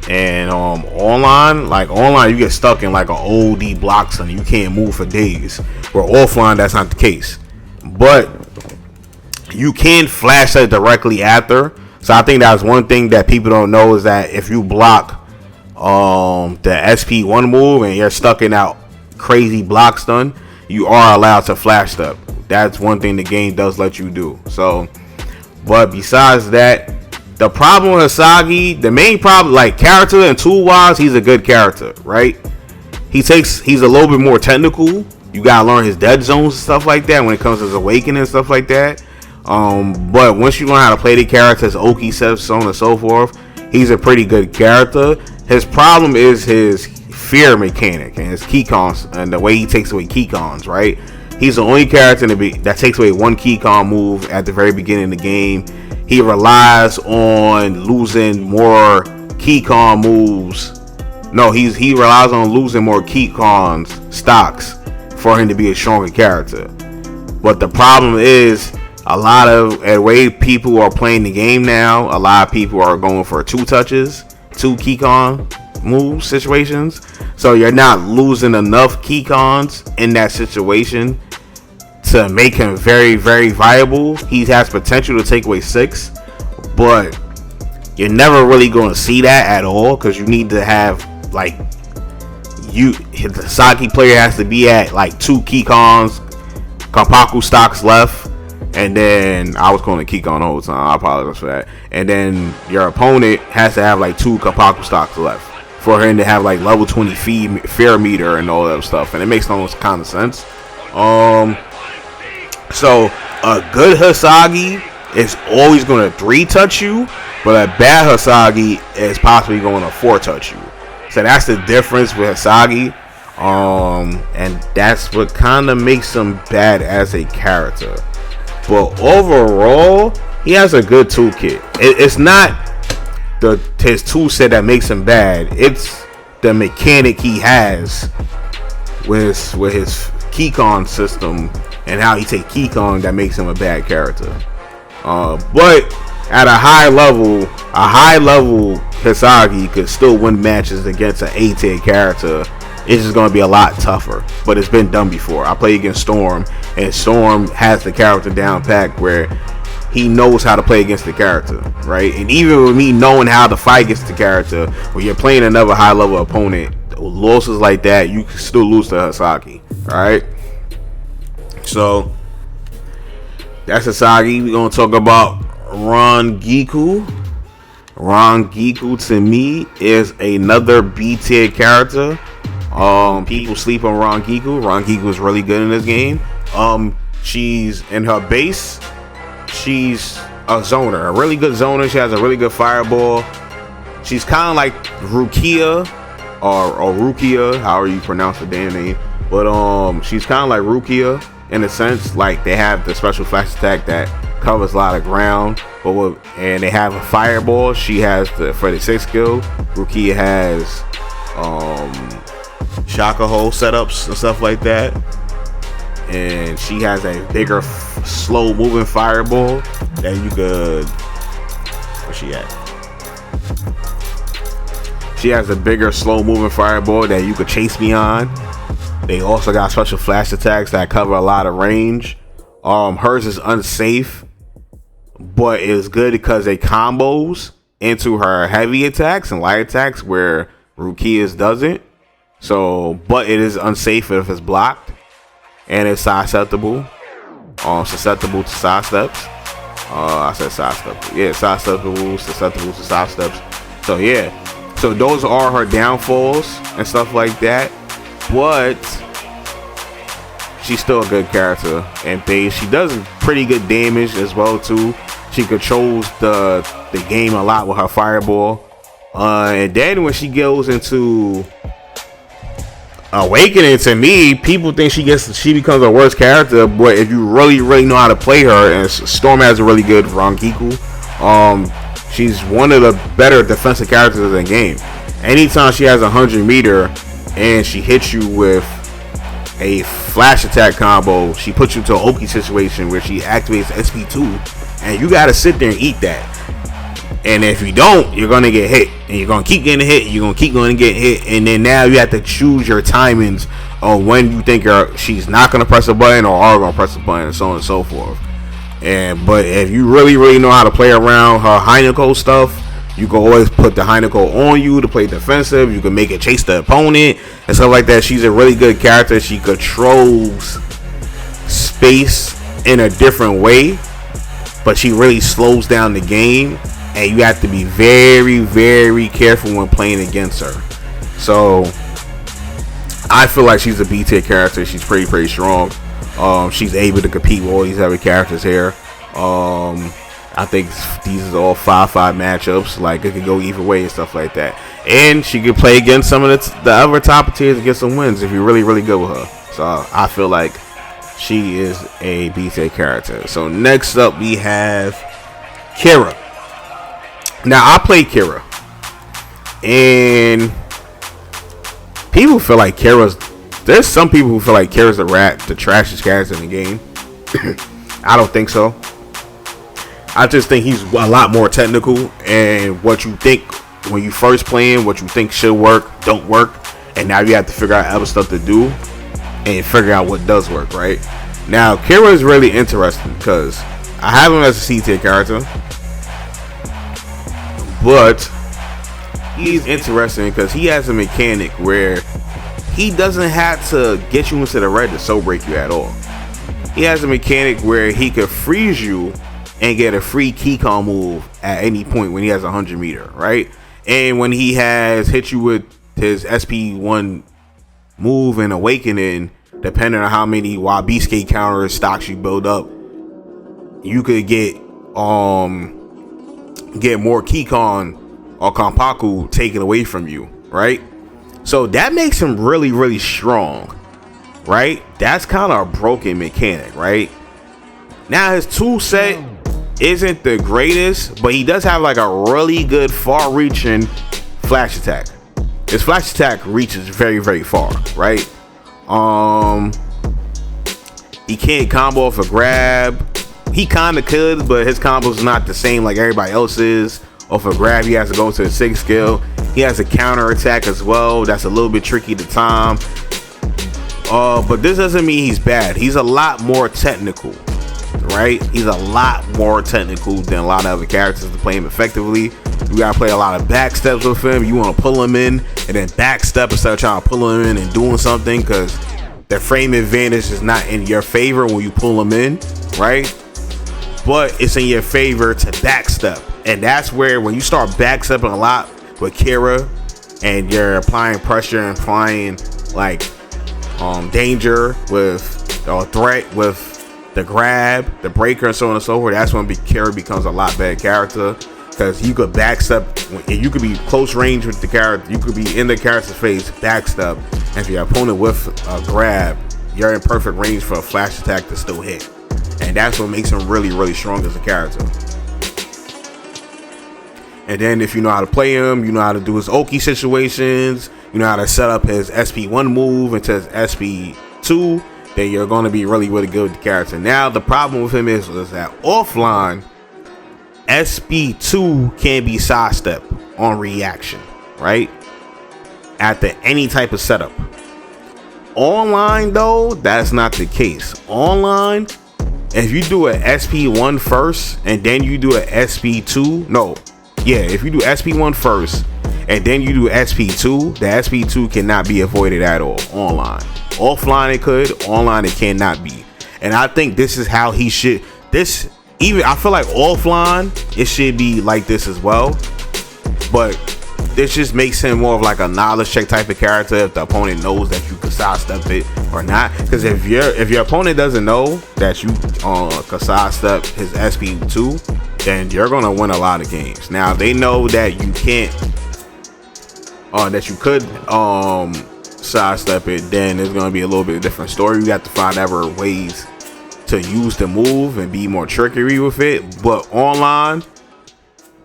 And online you get stuck in like an OD block and you can't move for days, where offline that's not the case. But you can flash that directly after. So I think that's one thing that people don't know, is that if you block the SP1 move and you're stuck in that crazy block stun, you are allowed to flash step. That's one thing the game does let you do. So, but besides that, the problem with Hisagi, the main problem, like character and tool wise, he's a good character, right? He's a little bit more technical. You gotta learn his dead zones and stuff like that when it comes to his awakening and stuff like that. But once you learn how to play the character, his Oki sets, so on and so forth, he's a pretty good character. His problem is his fear mechanic and his keycons and the way he takes away keycons, right? He's the only character that takes away one keycon move at the very beginning of the game. He relies on losing more keycon moves. No, he relies on losing more keycons stocks for him to be a stronger character. But the problem is, a lot of the way people are playing the game now, a lot of people are going for 2 touches, 2 keycon move situations. So you're not losing enough keycons in that situation to make him very viable. He has potential to take away 6, but you're never really going to see that at all, because you need to have like the Saki player has to be at like 2 keycons, Kanpaku stocks left, and then I was calling it keycon the whole time. I apologize for that. And then your opponent has to have like 2 Kanpaku stocks left for him to have like level 20 fear meter and all that stuff, and it makes no kind of sense. So a good Hisagi is always going to 3-touch you, but a bad Hisagi is possibly going to 4-touch you. So that's the difference with Hisagi, and that's what kind of makes him bad as a character. but overall, he has a good toolkit. It's not his tool set that makes him bad. It's the mechanic he has with his Keycon system and how he take Keycon that makes him a bad character. But at a high level Hitsugaya could still win matches against an A-tier character. It's just going to be a lot tougher, but it's been done before. I played against Storm, and Storm has the character down packed where he knows how to play against the character, right? And even with me knowing how to fight against the character, when you're playing another high level opponent, losses like that, you can still lose to Hitsugaya, alright? So that's Hitsugaya. We're gonna talk about Rangiku. Rangiku to me is another B tier character. People sleep on Rangiku. Rangiku is really good in this game. She's in her base. She's a zoner, a really good zoner. She has a really good fireball. She's kind of like Rukia or Rukia, however you pronounce the damn name. But she's kind of like Rukia in a sense. Like they have the special flash attack that covers a lot of ground, and they have a fireball. She has the for the 6th skill. Rukia has Shaka hole setups and stuff like that, and she has a bigger slow moving fireball that you could where's she at? She has a bigger slow moving fireball that you could chase me on. They also got special flash attacks that cover a lot of range. Hers is unsafe, but it's good because they combos into her heavy attacks and light attacks where Rukia's doesn't. So, but it is unsafe if it's blocked, and it's susceptible to side steps. I said side steps. Yeah, susceptible to side steps. So yeah, so those are her downfalls and stuff like that. But she's still a good character and base. She does pretty good damage as well too. She controls the game a lot with her fireball. And then when she goes into Awakening, to me, people think she becomes a worse character, but if you really know how to play her, and Storm has a really good Rangiku, she's one of the better defensive characters in the game. Anytime she has 100 meter and she hits you with a flash attack combo, she puts you into an Oki situation where she activates SP2, and you gotta sit there and eat that. And if you don't, you're gonna get hit, and you're gonna keep getting hit. You're gonna keep going to get hit, and then now you have to choose your timings on when you think she's not gonna press a button or are gonna press a button, and so on and so forth. But if you really know how to play around her Heineko stuff, you can always put the Heineko on you to play defensive. You can make it chase the opponent and stuff like that. She's a really good character. She controls space in a different way, but she really slows down the game. And you have to be very careful when playing against her. So I feel like she's a B tier character. She's pretty strong. She's able to compete with all these other characters here. I think these are all 5-5 matchups. Like it could go either way and stuff like that. And she could play against some of the other top tiers and get some wins if you're really good with her. So I feel like she is a B tier character. So next up we have Kira. Now I played Kira, and people feel like there's some people who feel like Kira's the trashiest character in the game. I don't think so. I just think he's a lot more technical, and what you think when you first playing, what you think should work, don't work, and now you have to figure out other stuff to do and figure out what does work, right? Now Kira is really interesting because I have him as a C tier character. But he's interesting because he has a mechanic where he doesn't have to get you into the red to soul break you at all. He has a mechanic where he could freeze you and get a free Keycon move at any point when he has 100 meter, right? And when he has hit you with his SP1 move and Awakening, depending on how many YB skate counter stocks you build up, you could get more Keycon or Konpaku taken away from you, right? So that makes him really strong, right? That's kind of a broken mechanic, right? Now his tool set isn't the greatest, but he does have like a really good far-reaching flash attack. His flash attack reaches very, very far, right? He can't combo off a grab. He kind of could, but his combo's not the same like everybody else's. Off a grab, he has to go to the 6th skill. He has a counter attack as well. That's a little bit tricky to time. But this doesn't mean he's bad. He's a lot more technical, right? He's a lot more technical than a lot of other characters to play him effectively. You gotta play a lot of back steps with him. You want to pull him in and then back step instead of trying to pull him in and doing something, because the frame advantage is not in your favor when you pull him in, right? But it's in your favor to backstep, and that's where when you start backstepping a lot with Kira and you're applying pressure and applying like danger with threat with the grab, the breaker, and so on and so forth, that's when Kira becomes a lot better character, because you could backstep and you could be close range with the character, you could be in the character's face, backstep, and if your opponent with a grab, you're in perfect range for a flash attack to still hit. And that's what makes him really, really strong as a character. And then if you know how to play him, you know how to do his Oki situations, you know how to set up his SP1 move into his SP2, then you're going to be really, really good with the character. Now, the problem with him is that offline, SP2 can be sidestep on reaction, right? After any type of setup. Online, though, that's not the case. Online, if you do an SP1 first and then you do an SP2, if you do SP1 first and then you do SP2, the SP2 cannot be avoided at all online. Offline it could, online it cannot be. And I think this is how he should, I feel like offline it should be like this as well, but this just makes him more of like a knowledge check type of character if the opponent knows that you can sidestep it or not. Because if your opponent doesn't know that you can sidestep his SP2, then you're gonna win a lot of games. Now they know that you can't, that you could sidestep it, then it's gonna be a little bit different story. You have to find other ways to use the move and be more trickery with it. But online,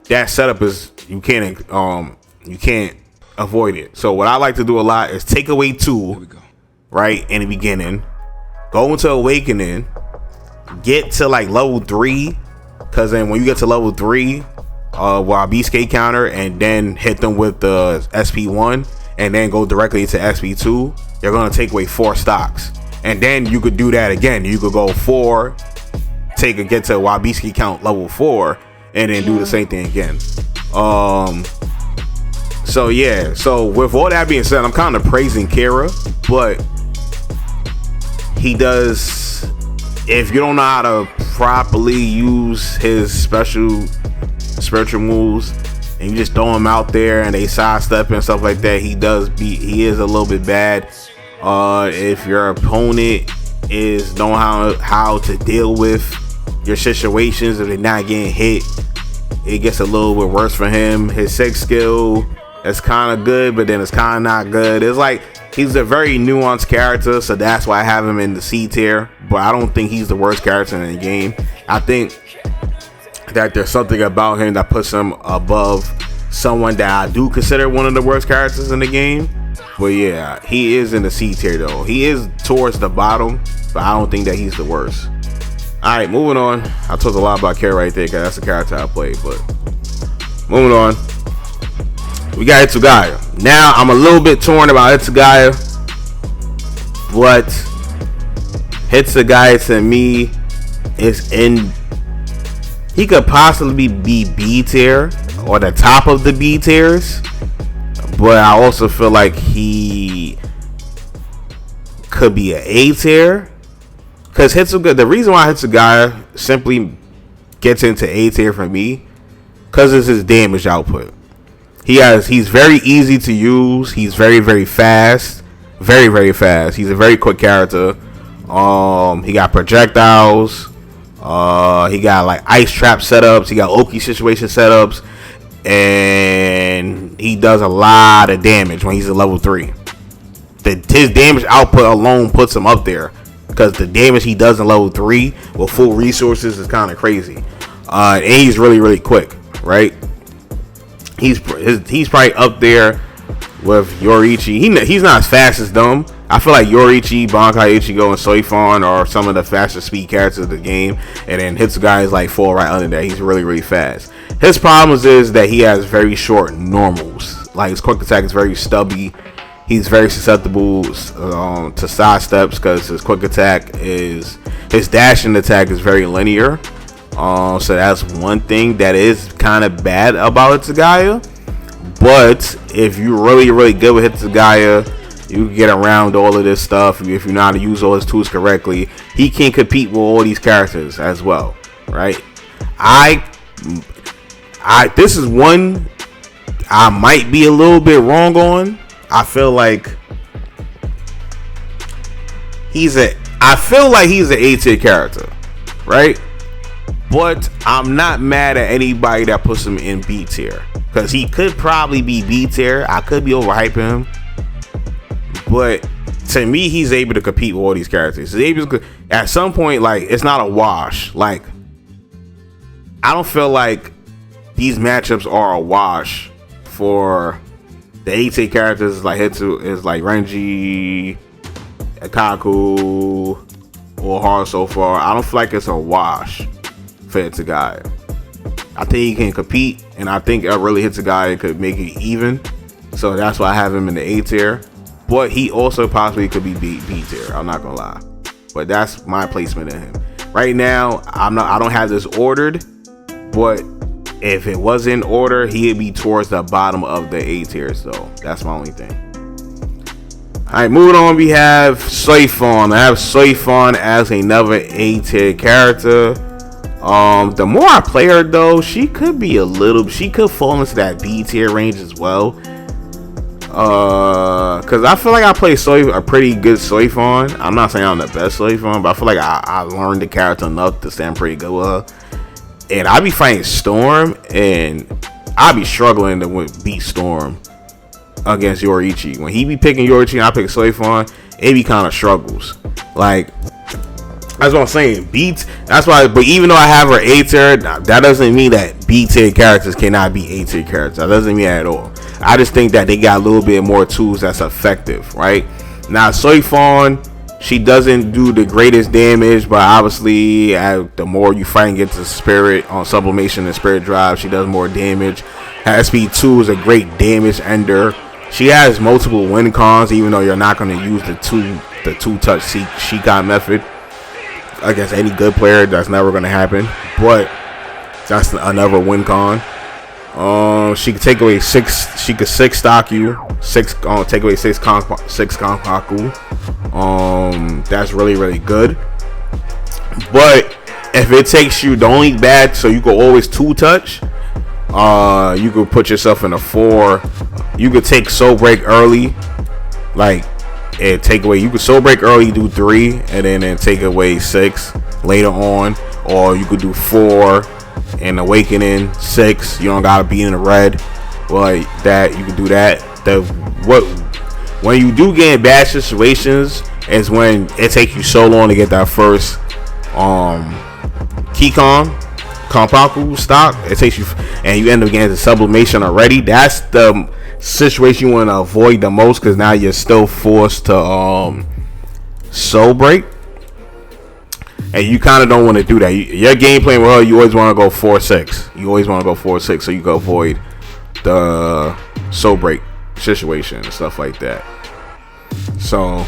that setup is you can't avoid it. So what I like to do a lot is take away 2 right in the beginning, go into awakening, get to like level 3, because then when you get to level 3 while B-skate counter and then hit them with the SP1 and then go directly to SP2, you're going to take away 4 stocks, and then you could do that again. You could go 4, get to Wabiski count level 4 and then do the same thing again. So yeah, so with all that being said, I'm kind of praising Kira, but he does, if you don't know how to properly use his spiritual moves and you just throw him out there and they sidestep and stuff like that, he is a little bit bad. If your opponent is knowing how to deal with your situations, if they're not getting hit, it gets a little bit worse for him. His 6th skill, it's kind of good, but then it's kind of not good. It's like he's a very nuanced character, so that's why I have him in the C tier. But I don't think he's the worst character in the game. I think that there's something about him that puts him above someone that I do consider one of the worst characters in the game. But yeah, he is in the C tier though. He is towards the bottom, but I don't think that he's the worst. All right, moving on. I talked a lot about Kira right there because that's the character I play. But moving on, we got Hitsugaya. Now I'm a little bit torn about Hitsugaya, but Hitsugaya to me is he could possibly be B tier or the top of the B tiers, but I also feel like he could be an A tier. Because the reason why Hitsugaya simply gets into A tier for me, because it's his damage output. He's very easy to use. He's very, very fast. Very, very fast. He's a very quick character. He got projectiles. He got like ice trap setups. He got Oki situation setups. And he does a lot of damage when he's at level 3. His damage output alone puts him up there because the damage he does in level 3 with full resources is kind of crazy. And he's really quick, right? He's probably up there with Yoruichi. He's not as fast as them. I feel like Yoruichi, Bankai Ichigo, and Soi Fon are some of the fastest speed characters of the game, and then Hitsugaya is like fall right under that. He's really fast. His problems is that he has very short normals. Like his quick attack is very stubby. He's very susceptible to side steps because his quick attack is, his dashing attack is very linear. So that's one thing that is kind of bad about Hitsugaya. But if you're really good with Hitsugaya, you can get around all of this stuff. If you know how to use all his tools correctly, he can compete with all these characters as well, right? This is one I might be a little bit wrong on. I feel like he's an A tier character, right? But I'm not mad at anybody that puts him in B tier, because he could probably be B tier. I could be overhyping him, but to me, he's able to compete with all these characters. He's able to, at some point, like, it's not a wash. Like, I don't feel like these matchups are a wash for the A tier characters like Renji, Kaku, Urahara so far. I don't feel like it's a wash for Hitsugaya. I think he can compete, and I think really Hitsugaya could make it even. So that's why I have him in the A tier. But he also possibly could be B tier. I'm not gonna lie, but that's my placement in him right now. I don't have this ordered, but if it was in order, he'd be towards the bottom of the A tiers, though. That's my only thing. Alright, moving on, we have Soi Fon. I have Soi Fon as another A tier character. The more I play her, though, she could fall into that B tier range as well. Cause I feel like I play a pretty good Soi Fon. I'm not saying I'm the best Soi Fon, but I feel like I learned the character enough to stand pretty good with her. And I be fighting Storm, and I be struggling to beat Storm against Yoruichi. When he be picking Yoruichi and I pick Soi Fon, it be kind of struggles. Like, that's what I'm saying. That's why. But even though I have her A tier, that doesn't mean that B tier characters cannot be A tier characters. That doesn't mean that at all. I just think that they got a little bit more tools that's effective, right? Now, Soi Fon, she doesn't do the greatest damage, but obviously, the more you fight and get to spirit on sublimation and spirit drive, she does more damage. Her speed 2 is a great damage ender. She has multiple win cons, even though you're not going to use the two touch Shikai method against any good player. That's never going to happen, but that's another win con. She can take away 6. She could 6 stock you. 6. Take away 6 Kankaku. That's really good. But if it takes you, the only bad, so you can always 2 touch. You could put yourself in a 4. You could take soul break early, like, and take away. You could soul break early, do 3, and then take away 6 later on, or you could do 4 and awakening 6. You don't gotta be in the red. Well, that you can do that. When you do get in bad situations is when it takes you so long to get that first Kanpaku stock. It takes you, and you end up getting the sublimation already. That's the situation you want to avoid the most, because now you're still forced to soul break, and you kind of don't want to do that. Your game plan with her, you always want to go 4-6. You always want to go 4-6 so you can avoid the soul break situation and stuff like that. So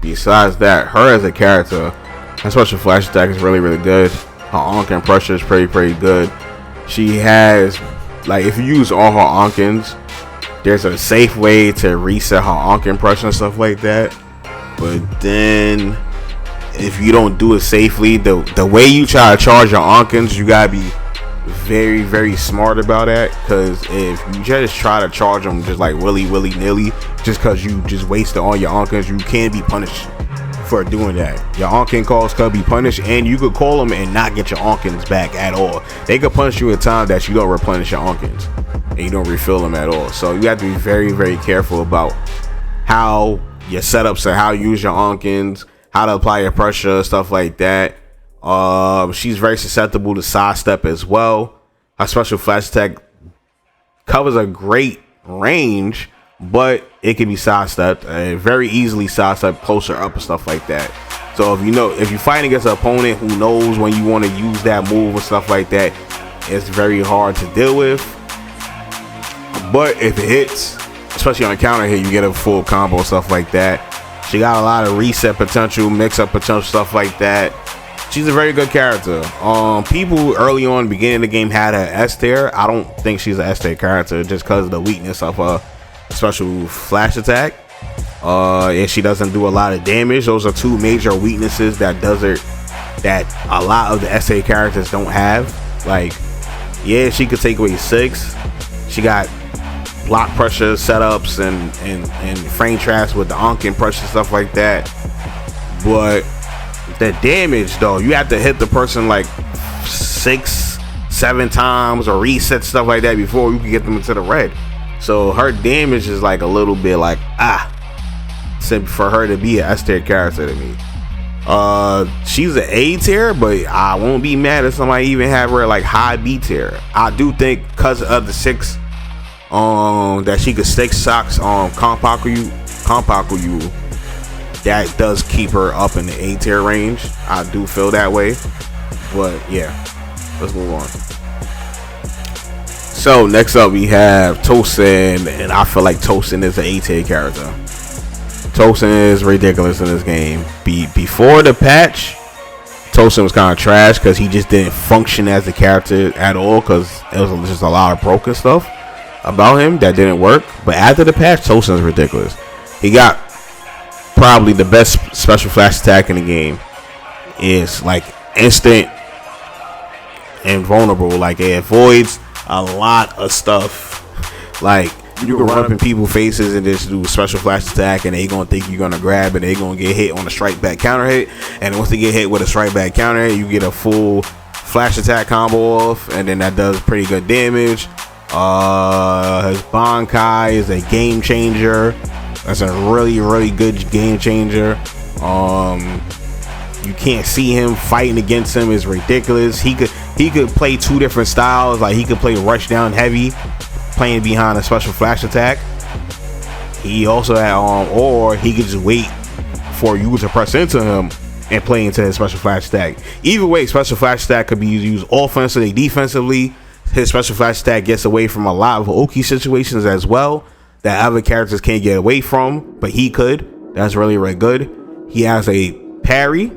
besides that, her as a character, her special flash attack is really good. Her Ankin pressure is pretty good. She has, like, if you use all her Ankins, there's a safe way to reset her Ankin pressure and stuff like that. But then if you don't do it safely, the way you try to charge your Ankins, you gotta be very smart about that, because if you just try to charge them just like willy-nilly, just because you just wasted all your Ankins, you can be punished for doing that. Your Ankin calls could be punished, and you could call them and not get your Ankins back at all. They could punish you in time that you don't replenish your Ankins and you don't refill them at all. So you have to be very careful about how your setups and how you use your Ankins, how to apply your pressure, stuff like that. She's very susceptible to sidestep as well. Her special flash attack covers a great range, but it can be sidestepped and very easily sidestepped closer up and stuff like that. So if you're fighting against an opponent who knows when you want to use that move and stuff like that, it's very hard to deal with. But if it hits, especially on a counter hit, you get a full combo, stuff like that. She got a lot of reset potential, mix up potential, stuff like that. She's a very good character. People early on, beginning of the game, had her S tier. I don't think she's an S tier character just because of the weakness of her special flash attack. And she doesn't do a lot of damage. Those are two major weaknesses that a lot of the S tier characters don't have. Like, yeah, she could take away 6. She got block pressure setups and frame traps with the Ankin pressure, stuff like that. But the damage, though, you have to hit the person like 6-7 times or reset stuff like that before you can get them into the red. So her damage is like a little bit like for her to be an S tier character to me. She's an A tier, but I won't be mad if somebody even have her like high B tier. I do think because of the 6 that she could 6 socks on Konpaku, that does keep her up in the A tier range. I do feel that way. But yeah, let's move on. So next up we have Tosen, and I feel like Tosen is an A tier character. Tosen is ridiculous in this game. Before the patch, Tosen was kind of trash because he just didn't function as a character at all because it was just a lot of broken stuff about him that didn't work. But after the patch, Tosen is ridiculous. He got probably the best special flash attack in the game. Is like instant and vulnerable. Like it avoids a lot of stuff. Like you can run up in people's faces and just do a special flash attack, and they gonna think you're gonna grab it. They gonna get hit on a strike back counter hit, and once they get hit with a strike back counter hit, you get a full flash attack combo off, and then that does pretty good damage. His Bankai is a game changer. That's a really good game changer. You can't see him. Fighting against him is ridiculous. He could play 2 different styles. Like he could play rush down heavy, playing behind a special flash attack. He also had or he could just wait for you to press into him and play into his special flash attack. Either way, special flash attack could be used offensively, defensively. His special flash attack gets away from a lot of Oki situations as well that other characters can't get away from, but he could. That's really good. He has a parry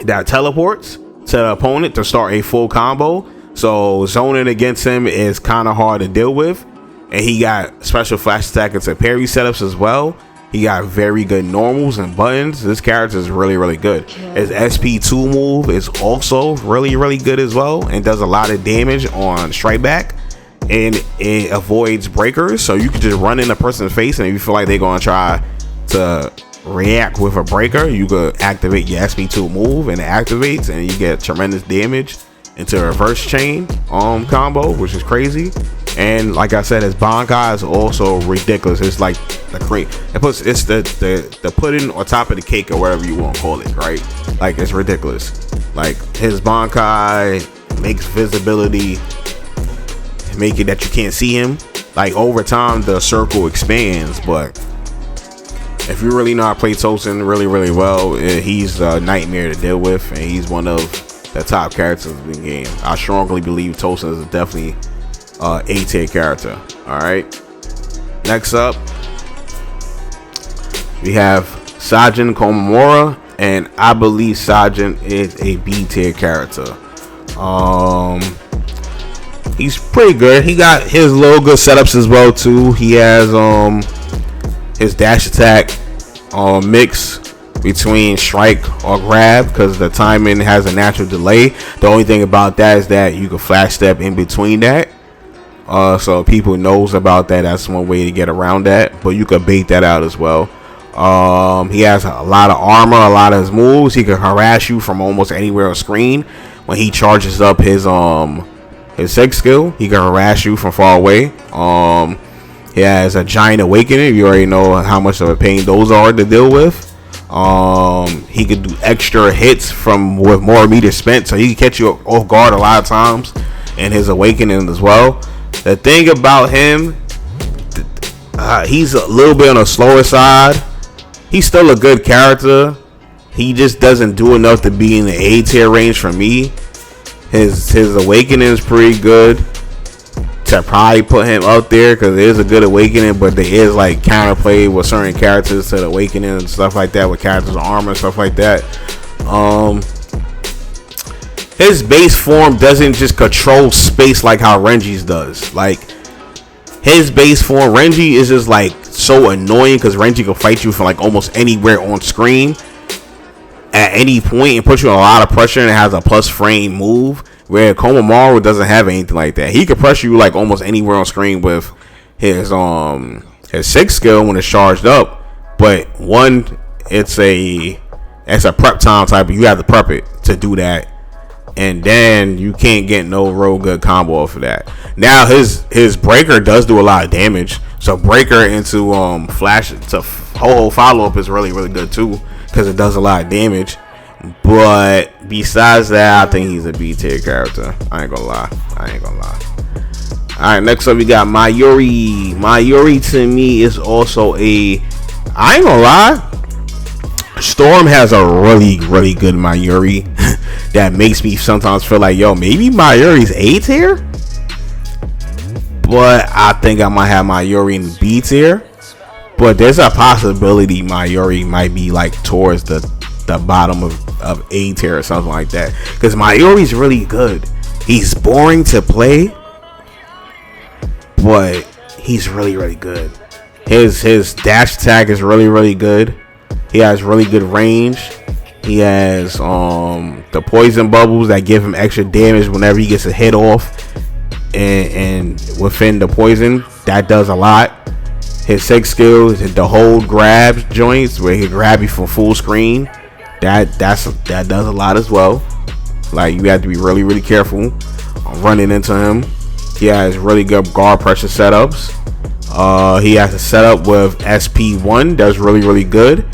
that teleports to the opponent to start a full combo. So zoning against him is kind of hard to deal with. And he got special flash attack into parry setups as well. He got very good normals and buttons. This character is really good. His SP2 move is also really good as well, and does a lot of damage on strike back, and it avoids breakers. So you can just run in a person's face, and if you feel like they're gonna try to react with a breaker, you could activate your SP2 move, and it activates, and you get tremendous damage into a reverse chain combo, which is crazy. And like I said, his Bankai is also ridiculous. It's like it's the pudding on top of the cake, or whatever you want to call it, right? Like it's ridiculous. Like his Bankai makes visibility, make it that you can't see him. Like over time the circle expands, but if you really know how to play Tosen really well, he's a nightmare to deal with, and he's one of the top characters in the game. I strongly believe Tosen is definitely A tier character. Alright, next up we have Sajin Komamura, and I believe Sajin is a B tier character. He's pretty good. He got his little good setups as well too. He has his dash attack mix between strike or grab, because the timing has a natural delay. The only thing about that is that you can flash step in between that. So people knows about that. That's one way to get around that, but you could bait that out as well. He has a lot of armor, a lot of his moves. He can harass you from almost anywhere on screen. When he charges up his 6 skill, he can harass you from far away. He has a giant awakening. You already know how much of a pain those are to deal with. He could do extra hits from with more meters spent, so he can catch you off guard a lot of times in his awakening as well. The thing about him, he's a little bit on the slower side. He's still a good character. He just doesn't do enough to be in the A tier range for me. His awakening is pretty good to probably put him up there, because it is a good awakening, but there is like counterplay with certain characters to the awakening and stuff like that, with characters' armor and stuff like that. His base form doesn't just control space like how Renji's does. Like, his base form, Renji is just like so annoying, because Renji can fight you from like almost anywhere on screen at any point and put you in a lot of pressure, and it has a plus frame move, where Komamura doesn't have anything like that. He can pressure you like almost anywhere on screen with his 6th skill when it's charged up. But one, it's a prep time type, you have to prep it to do that, and then you can't get no real good combo off of that. Now his breaker does do a lot of damage, so breaker into flash to whole follow up is really good too, because it does a lot of damage. But besides that, I think he's a B tier character. I ain't gonna lie. Alright, next up we got Mayuri. Mayuri to me is also I ain't gonna lie, Storm has a really good Mayuri that makes me sometimes feel like, yo, maybe Mayuri's A tier, but I think I might have Mayuri in B tier. But there's a possibility Mayuri might be like towards the bottom of A tier or something like that, because Mayuri's really good. He's boring to play, but he's really good. His dash attack is really good. He has really good range. He has the poison bubbles that give him extra damage whenever he gets a hit off, and within the poison, that does a lot. His 6 skills, the hold grab joints where he grab you from full screen, that does a lot as well. Like, you have to be really careful running into him. He has really good guard pressure setups. He has a setup with SP1 that's really good.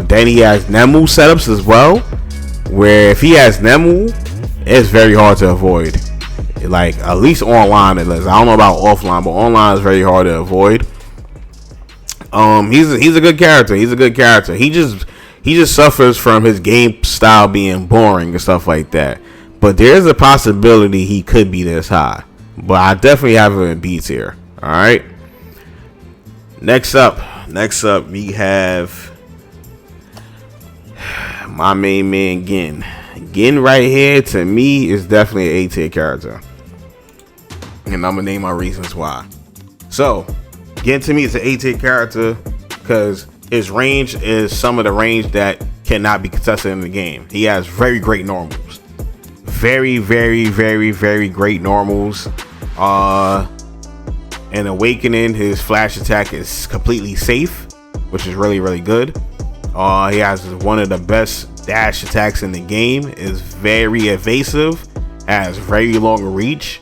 Then he has Nemu setups as well, where if he has Nemu, it's very hard to avoid. Like, at least online it is. I don't know about offline, but online is very hard to avoid. He's a good character. He just suffers from his game style being boring and stuff like that. But there's a possibility he could be this high. But I definitely have him in B tier. Alright. Next up we have my main man Gin. Gin right here to me is definitely an A tier character, and I'm gonna name my reasons why. So Gin to me is an A tier character because his range is some of the range that cannot be contested in the game. He has very great normals, very great normals. And awakening, his flash attack is completely safe, which is really good. He has one of the best dash attacks in the game, is very evasive, has very long reach,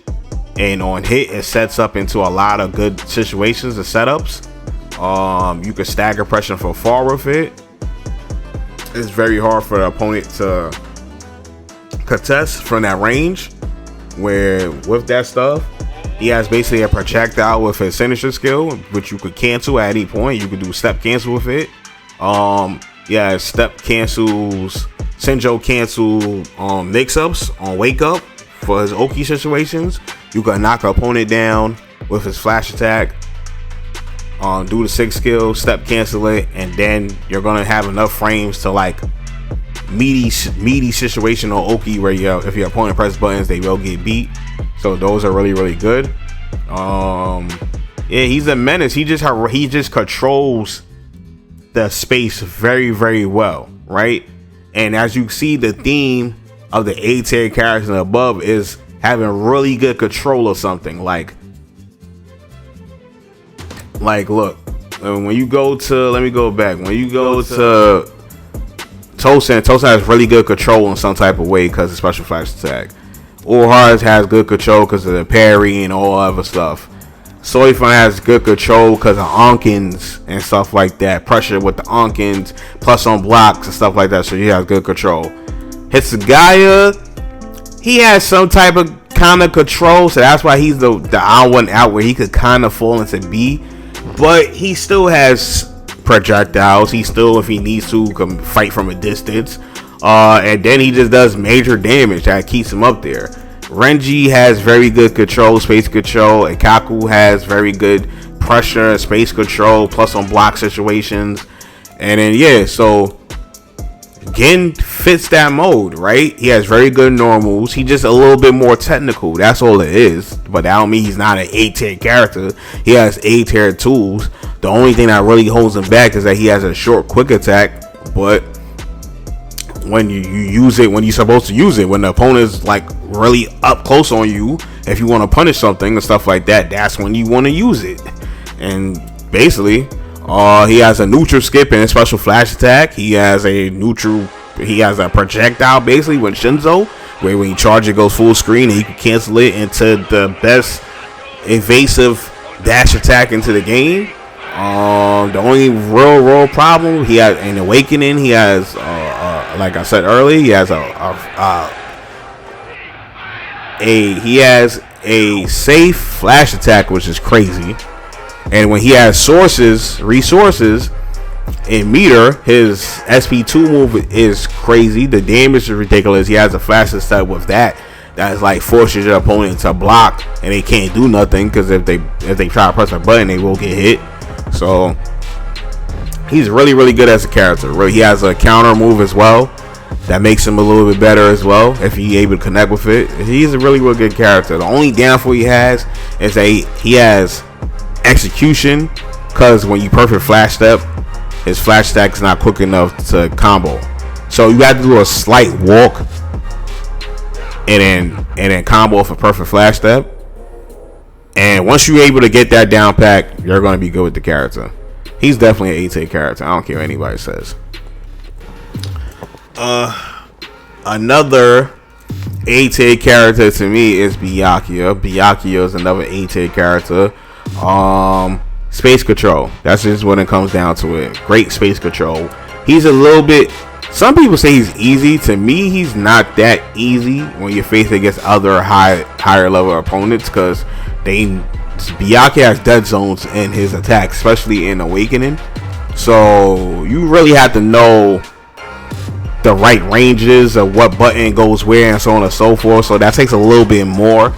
and on hit it sets up into a lot of good situations and setups. You can stagger pressure from far with it. It's very hard for the opponent to contest from that range, where with that stuff he has basically a projectile with his signature skill, which you could cancel at any point. You could do step cancel with it. Yeah, step cancels, Senjo cancel mix-ups on wake up for his Oki situations. You can knock an opponent down with his flash attack, do the 6 skill, step cancel it, and then you're gonna have enough frames to like meaty situation on Oki where if your opponent presses buttons, they will get beat. So those are really good. Yeah, he's a menace. He just controls the space very well, right? And as you see, the theme of the A tier characters and above is having really good control of something. Like look, when you go to, let me go back. When you go to Tosen has really good control in some type of way because of special flash attack. Urahara has good control because of the parry and all other stuff. Soi Fon has good control because of Onkins and stuff like that. Pressure with the Onkins, plus on blocks and stuff like that. So he has good control. Hitsugaya, he has some type of kind of control, so that's why he's the odd one out where he could kind of fall into B. But he still has projectiles. He still, if he needs to, can fight from a distance. And then he just does major damage that keeps him up there. Renji has very good control, space control, and Kaku has very good pressure, space control, plus on block situations. And then yeah, so Gen fits that mode, right? He has very good normals. He's just a little bit more technical. That's all it is. But that don't mean he's not an A-tier character. He has A-tier tools. The only thing that really holds him back is that he has a short, quick attack. But when you use it, when you're supposed to use it, when the opponent's like really up close on you, if you want to punish something and stuff like that, that's when you want to use it. And basically, he has a neutral skip and a special flash attack. He has a projectile basically with Shinzo, where when you charge it goes full screen and you can cancel it into the best evasive dash attack into the game. The only real problem he has in Awakening, he has like I said earlier, he has a safe flash attack, which is crazy. And when he has resources in meter, his SP2 move is crazy. The damage is ridiculous. He has a flash attack with that is like forces your opponent to block, and they can't do nothing because if they try to press a button, they will get hit. So he's really good as a character. He has a counter move as well that makes him a little bit better as well if he's able to connect with it. He's a really good character. The only downfall he has is that he has execution, because when you perfect flash step, his flash stack is not quick enough to combo. So you have to do a slight walk and then combo for perfect flash step. And once you're able to get that down pack, you're going to be good with the character. He's definitely an 8-tier character. I don't care what anybody says. Another 8-tier character to me is Byakuya. Byakuya is another 8-tier character. Space control. That's just when it comes down to it. Great space control. He's a little bit. Some people say he's easy. To me, he's not that easy when you're faced against other higher level opponents, because Byakuya has dead zones in his attack, especially in Awakening. So you really have to know the right ranges of what button goes where and so on and so forth. So that takes a little bit more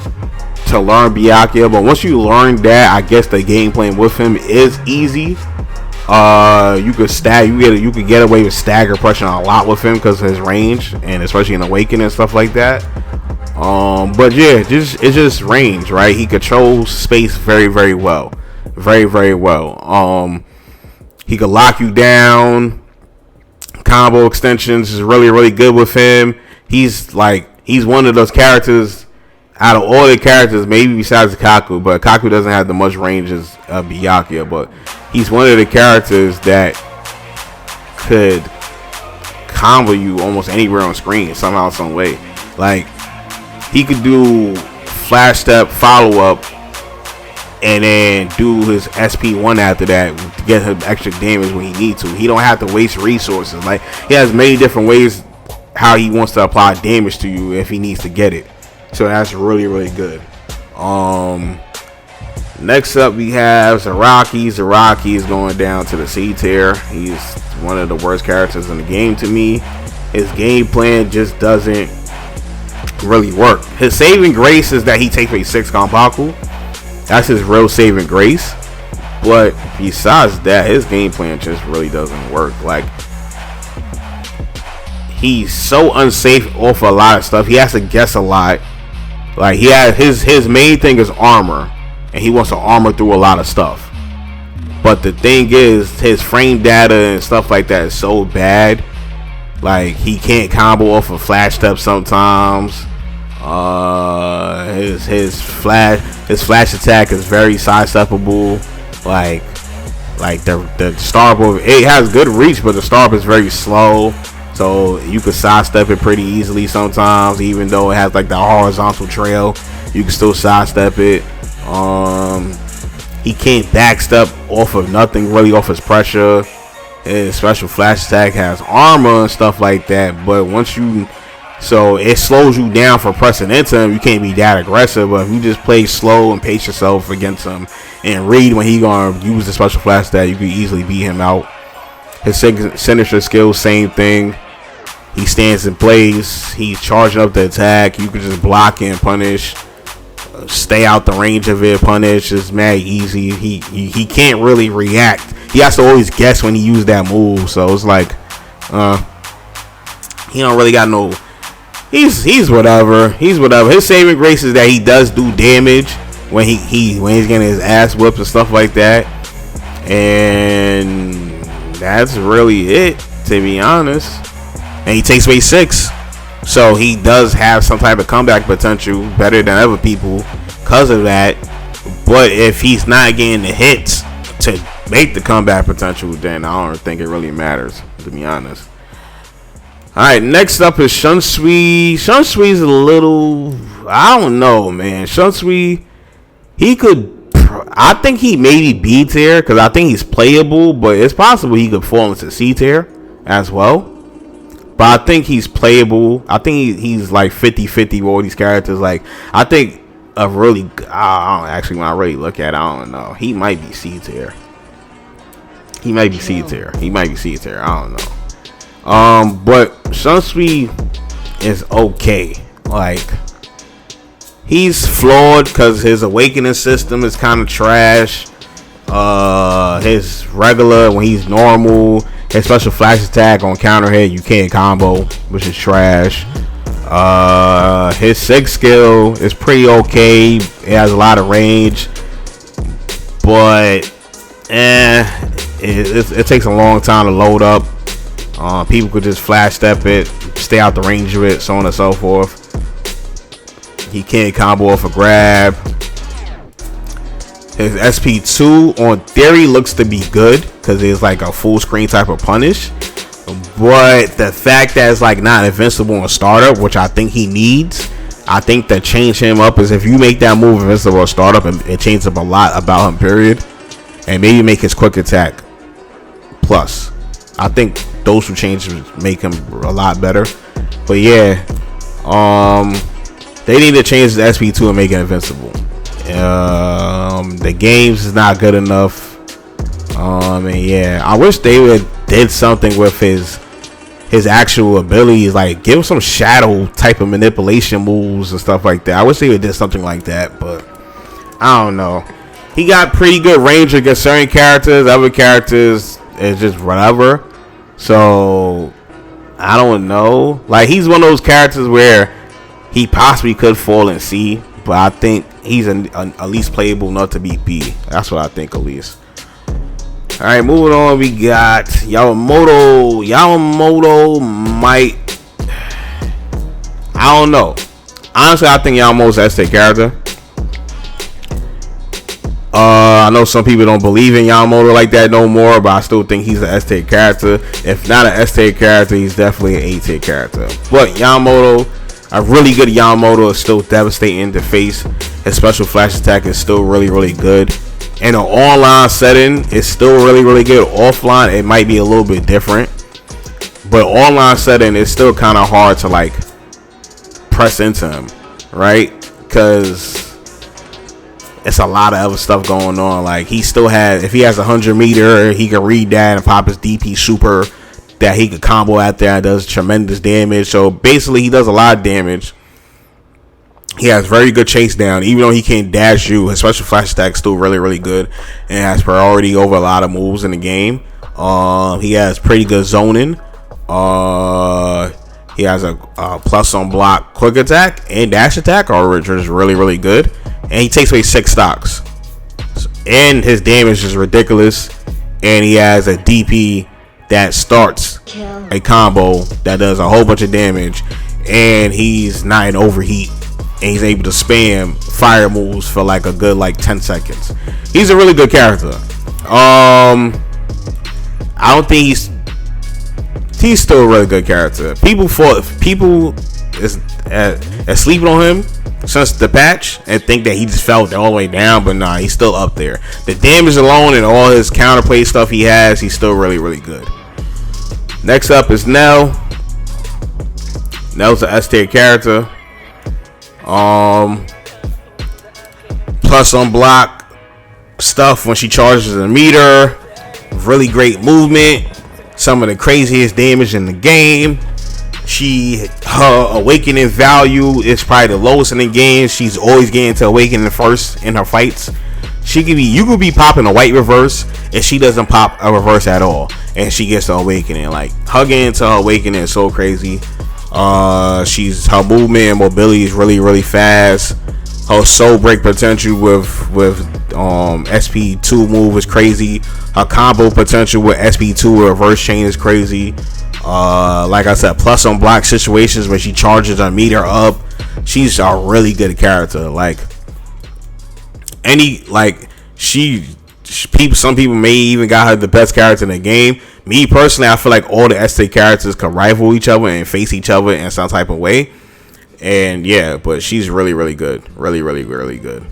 to learn Byakuya. But once you learn that, I guess the game plan with him is easy. You could get away with stagger pressure a lot with him because of his range, and especially in Awakening and stuff like that. But yeah, it's just range, right? He controls space very well, very well. He could lock you down. Combo extensions is really good with him. He's one of those characters out of all the characters, maybe besides Kaku, but Kaku doesn't have the much range as Byakuya, but he's one of the characters that could combo you almost anywhere on screen somehow, some way. Like, he could do flash step follow up and then do his SP1 after that to get him extra damage when he needs to. He don't have to waste resources. Like, he has many different ways how he wants to apply damage to you if he needs to get it. So that's really good. Next up we have Zaraki. Zaraki is going down to the C tier. He's one of the worst characters in the game to me. His game plan just doesn't really work. His saving grace is that he takes a 6 Konpaku. That's his real saving grace. But besides that, his game plan just really doesn't work. Like, he's so unsafe off a lot of stuff. He has to guess a lot. Like, he has his main thing is armor, and he wants to armor through a lot of stuff. But the thing is, his frame data and stuff like that is so bad. Like, he can't combo off a flash step sometimes. His flash attack is very sidesteppable. Like the starb, it has good reach, but the starb is very slow. So you can sidestep it pretty easily sometimes, even though it has like the horizontal trail. You can still sidestep it. He can't backstep off of nothing, really off his pressure. His special flash attack has armor and stuff like that, but so it slows you down for pressing into him. You can't be that aggressive, but if you just play slow and pace yourself against him and read when he gonna use the special flash attack, you can easily beat him out. His signature skills, same thing. He stands and plays. He's charging up the attack. You can just block and punish. Stay out the range of it. Punish is mad easy. He can't really react. He has to always guess when he uses that move. So it's like, he don't really got no. He's whatever. He's whatever. His saving grace is that he does do damage when he's getting his ass whipped and stuff like that. And that's really it, to be honest. And he takes away 6. So he does have some type of comeback potential, better than other people because of that. But if he's not getting the hits to make the comeback potential, then I don't think it really matters, to be honest. Alright, next up is Shunsui. Shunsui's a little, I don't know, man. Shunsui, I think he maybe B tier, because I think he's playable, but it's possible he could fall into C tier as well. But I think he's playable. I think he's like 50-50 with all these characters. Like, I think I don't actually, when I really look at it, I don't know. He might be C tier. I don't know. But Shunsui is okay. Like, he's flawed because his awakening system is kind of trash. His regular, when he's normal, his special flash attack on counter hit, you can't combo, which is trash. His 6 skill is pretty okay. It has a lot of range, but it takes a long time to load up. People could just flash step it, stay out the range of it, so on and so forth. He can't combo off a grab. His SP2 on theory looks to be good because it's like a full screen type of punish. But the fact that it's like not invincible on startup, which I think he needs, I think that change him up is if you make that move invincible on startup, and it changes up a lot about him, period. And maybe make his quick attack plus. I think those two changes make him a lot better. But yeah, they need to change the SP2 and make it invincible. The games is not good enough. And yeah, I wish they would did something with his actual abilities, like give him some shadow type of manipulation moves and stuff like that. I wish they would did something like that, but I don't know. He got pretty good range against certain characters. Other characters is just whatever. So I don't know. Like, he's one of those characters where he possibly could fall in C, but I think he's at least playable enough to be B. That's what I think, at least. All right, moving on. We got Yamamoto. Yamamoto might, I don't know. Honestly, I think Yamamoto's an S-tier character. I know some people don't believe in Yamamoto like that no more, but I still think he's an S-tier character. If not an S-tier character, he's definitely an A-tier character. But Yamamoto, a really good Yamamoto, is still devastating to face. His special flash attack is still really, really good. In an online setting, it's still really, really good. Offline, it might be a little bit different. But online setting, it's still kind of hard to, like, press into him, right? Because it's a lot of other stuff going on. Like, he still has, if he has 100 meter, he can read that and pop his DP super that he could combo out there and does tremendous damage. So basically, he does a lot of damage. He has very good chase down. Even though he can't dash you, his special flash attack is still really, really good and has priority over a lot of moves in the game. He has pretty good zoning. He has a plus on block quick attack and dash attack, which is really, really good. And he takes away 6 stocks. And his damage is ridiculous. And he has a DP that starts a combo that does a whole bunch of damage. And he's not in overheat. And he's able to spam fire moves for like a good 10 seconds. He's a really good character. I don't think he's still a really good character. People is sleeping on him since the patch and think that he just fell all the way down, but nah, he's still up there. The damage alone and all his counterplay stuff he has, he's still really, really good. Next up is Nell. Nell's an S tier character. Plus on block stuff when she charges a meter. Really great movement. Some of the craziest damage in the game. Her awakening value is probably the lowest in the game. She's always getting to awakening first in her fights. You could be popping a white reverse and she doesn't pop a reverse at all, and she gets the awakening. Like, hugging into her awakening is so crazy. Her movement and mobility is really, really fast. Her soul break potential with SP2 move is crazy. Her combo potential with SP2 reverse chain is crazy. Like I said, plus on block situations when she charges her meter up, she's a really good character. Like, some people may even got her the best character in the game. Me personally, I feel like all the ST characters can rival each other and face each other in some type of way. And yeah, but she's really, really good. Really, really, really good.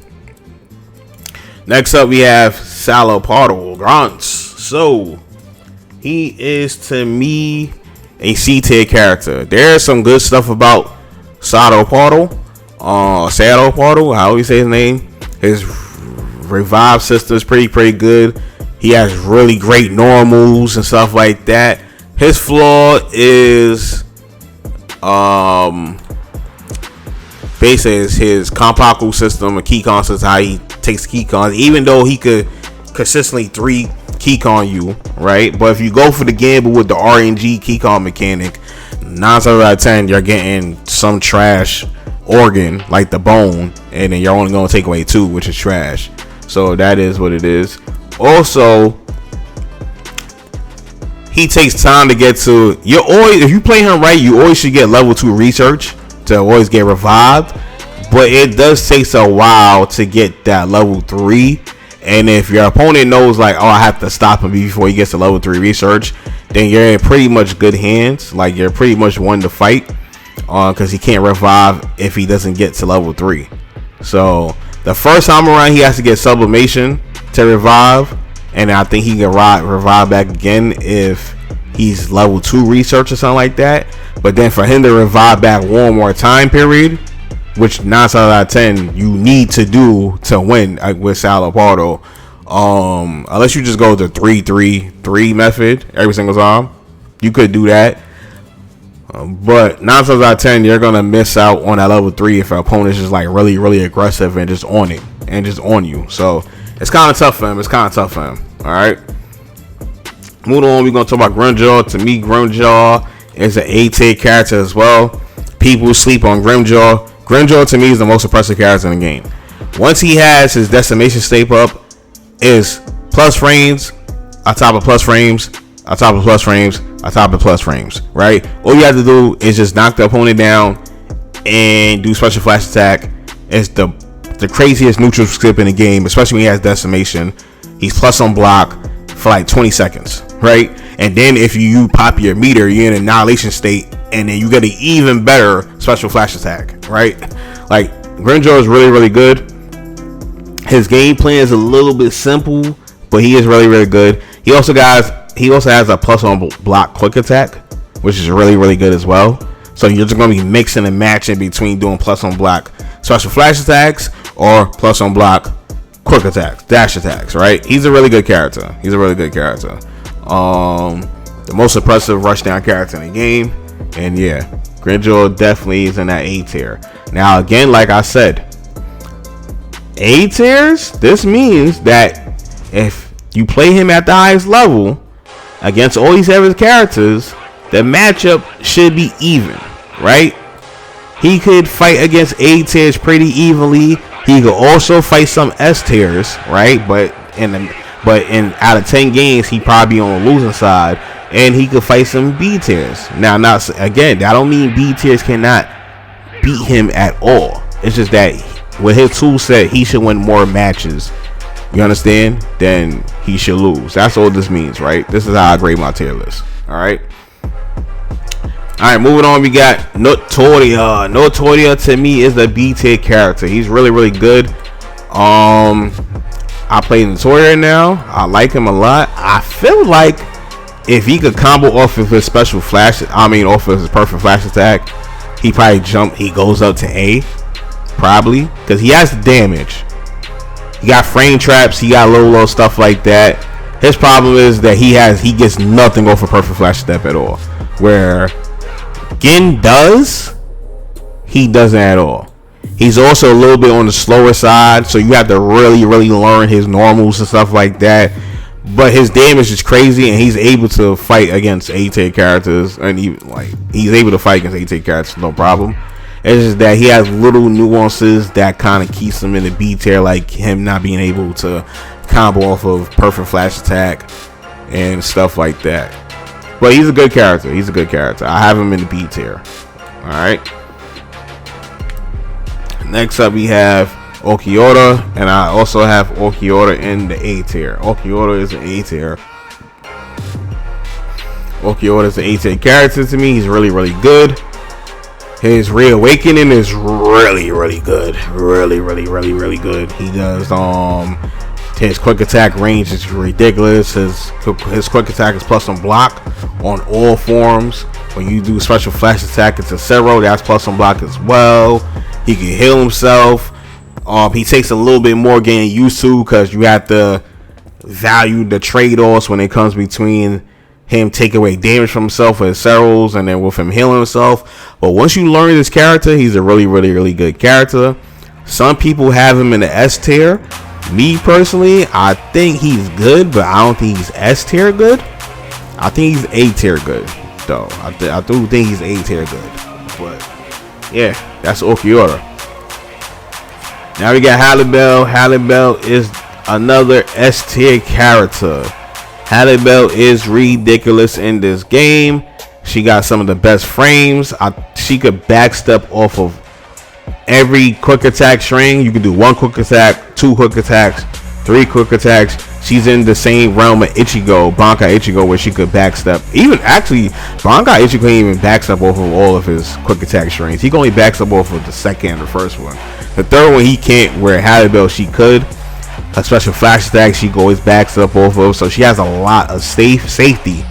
Next up, we have Szayelaporro Grunts. So, he is, to me, a C tier character. There's some good stuff about Szayelaporro. How do you say his name? His revive system is pretty good. He has really great normals and stuff like that. His flaw is basically his Kampaku system, a Keycon system, how he takes Keycons, even though he could consistently 3 Keycon you, right? But if you go for the gamble with the RNG Keycon mechanic, 9 times out of 10 you're getting some trash organ like the bone, and then you're only going to take away 2, which is trash. So that is what it is. Also, he takes time to get to. If you play him right, you always should get level 2 research to always get revived. But it does take a while to get that level 3. And if your opponent knows, like, oh, I have to stop him before he gets to level 3 research, then you're in pretty much good hands. Like, you're pretty much won the fight, because he can't revive if he doesn't get to level 3. So the first time around, he has to get sublimation to revive, and I think he can revive back again if he's level 2 research or something like that. But then for him to revive back one more time period, which 9 times out of 10 you need to do to win with Szayelaporro, unless you just go the 3-3-3 method every single time, you could do that. But 9 times out of 10 you're gonna miss out on that level 3 if an opponent's just like really, really aggressive and just on it and just on you. So it's kind of tough for him. All right. Moving on, we're gonna talk about Grimmjow. To me, Grimmjow is an A tier character as well. People sleep on Grimmjow. Grimmjow to me is the most impressive character in the game. Once he has his decimation step up, is plus frames, on top of plus frames, on top of plus frames, on top of plus frames, right? All you have to do is just knock the opponent down and do special flash attack. It's the craziest neutral skip in the game, especially when he has decimation. He's plus on block for like 20 seconds, right? And then if you pop your meter, you're in annihilation state, and then you get an even better special flash attack, right? Like, Grimmjow is really, really good. His game plan is a little bit simple, but he is really, really good. He also has a plus on block quick attack, which is really, really good as well. So you're just going to be mixing and matching between doing plus on block special flash attacks or plus on block quick attacks, dash attacks, right? He's a really good character. The most impressive rushdown character in the game. And yeah, Grimmjow definitely is in that A tier. Now again, like I said, A tiers, this means that if you play him at the highest level against all these other characters, the matchup should be even, right? He could fight against A tiers pretty evenly. He could also fight some S tiers, right? But in out of 10 games, he probably on the losing side, and he could fight some B tiers. Now, again, I don't mean B tiers cannot beat him at all. It's just that with his tool set, he should win more matches. You understand? Then he should lose. That's all this means, right? This is how I grade my tier list. All right. Alright, moving on, we got Nnoitra. Nnoitra to me is the B tier character. He's really, really good. I play Nnoitra now. I like him a lot. I feel like if he could combo off of his special flash, off of his perfect flash attack, he goes up to A. Probably. Because he has the damage. He got frame traps, he got little stuff like that. His problem is that he gets nothing off of perfect flash step at all. Where Gin does, he doesn't at all. He's also a little bit on the slower side, so you have to really, really learn his normals and stuff like that. But his damage is crazy, and he's able to fight against A-tier characters, and he's able to fight against A-tier characters, no problem. It's just that he has little nuances that kind of keeps him in the B tier, like him not being able to combo off of perfect flash attack and stuff like that. But he's a good character. I have him in the B tier. All right. Next up, we have Ulquiorra, and I also have Ulquiorra in the A tier. Ulquiorra is an A tier. Ulquiorra is an A tier character to me. He's really, really good. His reawakening is really, really good. Really, really, really, really good. He does his quick attack range is ridiculous. His quick attack is plus on block on all forms. When you do special flash attack, it's a 0. That's plus on block as well. He can heal himself. He takes a little bit more getting used to, because you have to value the trade-offs when it comes between him taking away damage from himself with his Ceros and then with him healing himself. But once you learn this character, he's a really, really, really good character. Some people have him in the S tier. Me personally, I think he's good, but I don't think he's S tier good. I think he's A tier good, though. I do think he's A tier good. But yeah, that's Ulquiorra. Now we got Halibel. Halibel is another S tier character. Halibel is ridiculous in this game. She got some of the best frames. She could backstep off of every quick attack string. You can do 1 quick attack, 2 quick attacks, 3 quick attacks. She's in the same realm of Ichigo, Bankai Ichigo, where she could backstep. Even actually, Bankai Ichigo can't even backstep off of all of his quick attack strings. He can only backstep off of the second and the first one. The third one he can't, where Halibel she could. A special flash attack she always backs up off of, so she has a lot of safety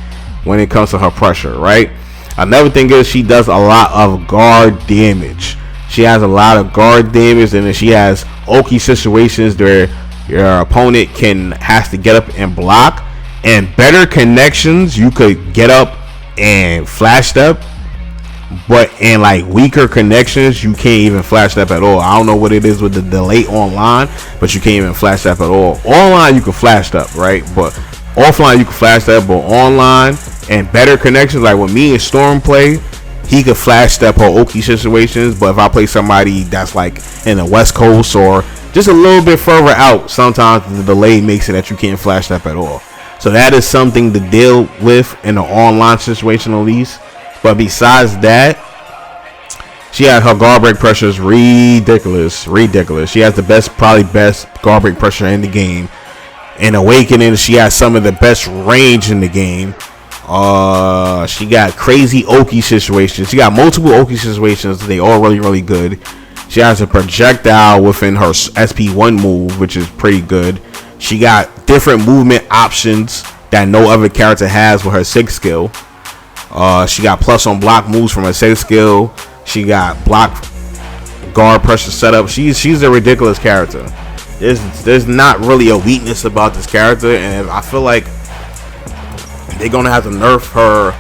when it comes to her pressure, right? Another thing is she does a lot of guard damage. She has a lot of guard damage, and then she has Oki situations where your opponent has to get up and block, and better connections you could get up and flash step. But in like weaker connections, you can't even flash step at all. I don't know what it is with the delay online, but you can't even flash step at all. Online you can flash step, right? But offline you can flash step, but online and better connections, like when me and Storm play, he could flash step her Oki situations. But if I play somebody that's like in the West Coast or just a little bit further out, sometimes the delay makes it that you can't flash step at all. So that is something to deal with in an online situation at least. But besides that, she had her guard break pressure is ridiculous. She has the probably best guard break pressure in the game. In Awakening, she has some of the best range in the game. She got crazy Oki situations. She got multiple Oki situations. They all really, really good. She has a projectile within her SP1 move, which is pretty good. She got different movement options that no other character has with her 6th skill. She got plus on block moves from her 6th skill. She got block guard pressure setup. She's a ridiculous character. There's not really a weakness about this character, and I feel like they're gonna have to nerf her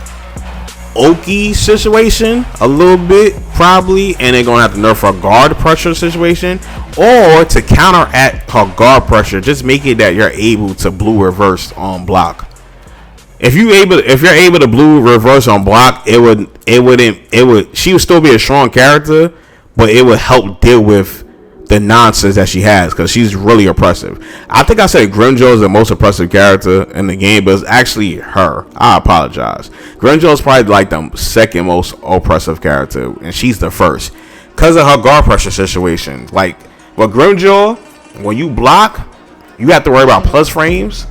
Oki situation a little bit probably, and they're gonna have to nerf her guard pressure situation, or to counteract her guard pressure, just make it that you're able to blue reverse on block. If you're able to blue reverse on block, she would still be a strong character, but it would help deal with the nonsense that she has, because she's really oppressive. I think I said Grimmjow is the most oppressive character in the game, but it's actually her. I apologize. Grimmjow is probably like the second most oppressive character, and she's the first because of her guard pressure situation. Like with Grimmjow, when you block, you have to worry about plus frames.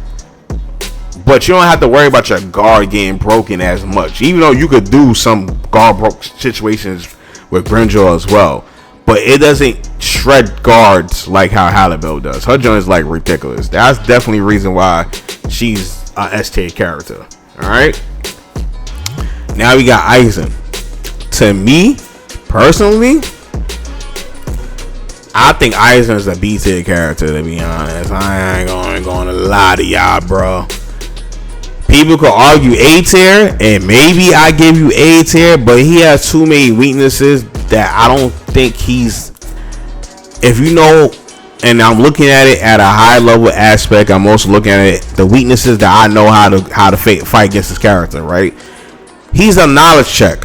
but you don't have to worry about your guard getting broken as much. Even though you could do some guard broke situations with Grimmjow as well, but it doesn't shred guards like how Halibel does. Her joint is like ridiculous. That's definitely the reason why she's a S-tier character. All right. Now we got Aizen. To me, personally, I think Aizen is a B-tier character, to be honest. I ain't going to lie to y'all, bro. People could argue A-tier, and maybe I give you A-tier, but he has too many weaknesses that I don't think he's... If you know, and I'm looking at it at a high level aspect, I'm also looking at it, the weaknesses that I know how to fight against this character, right? He's a knowledge check.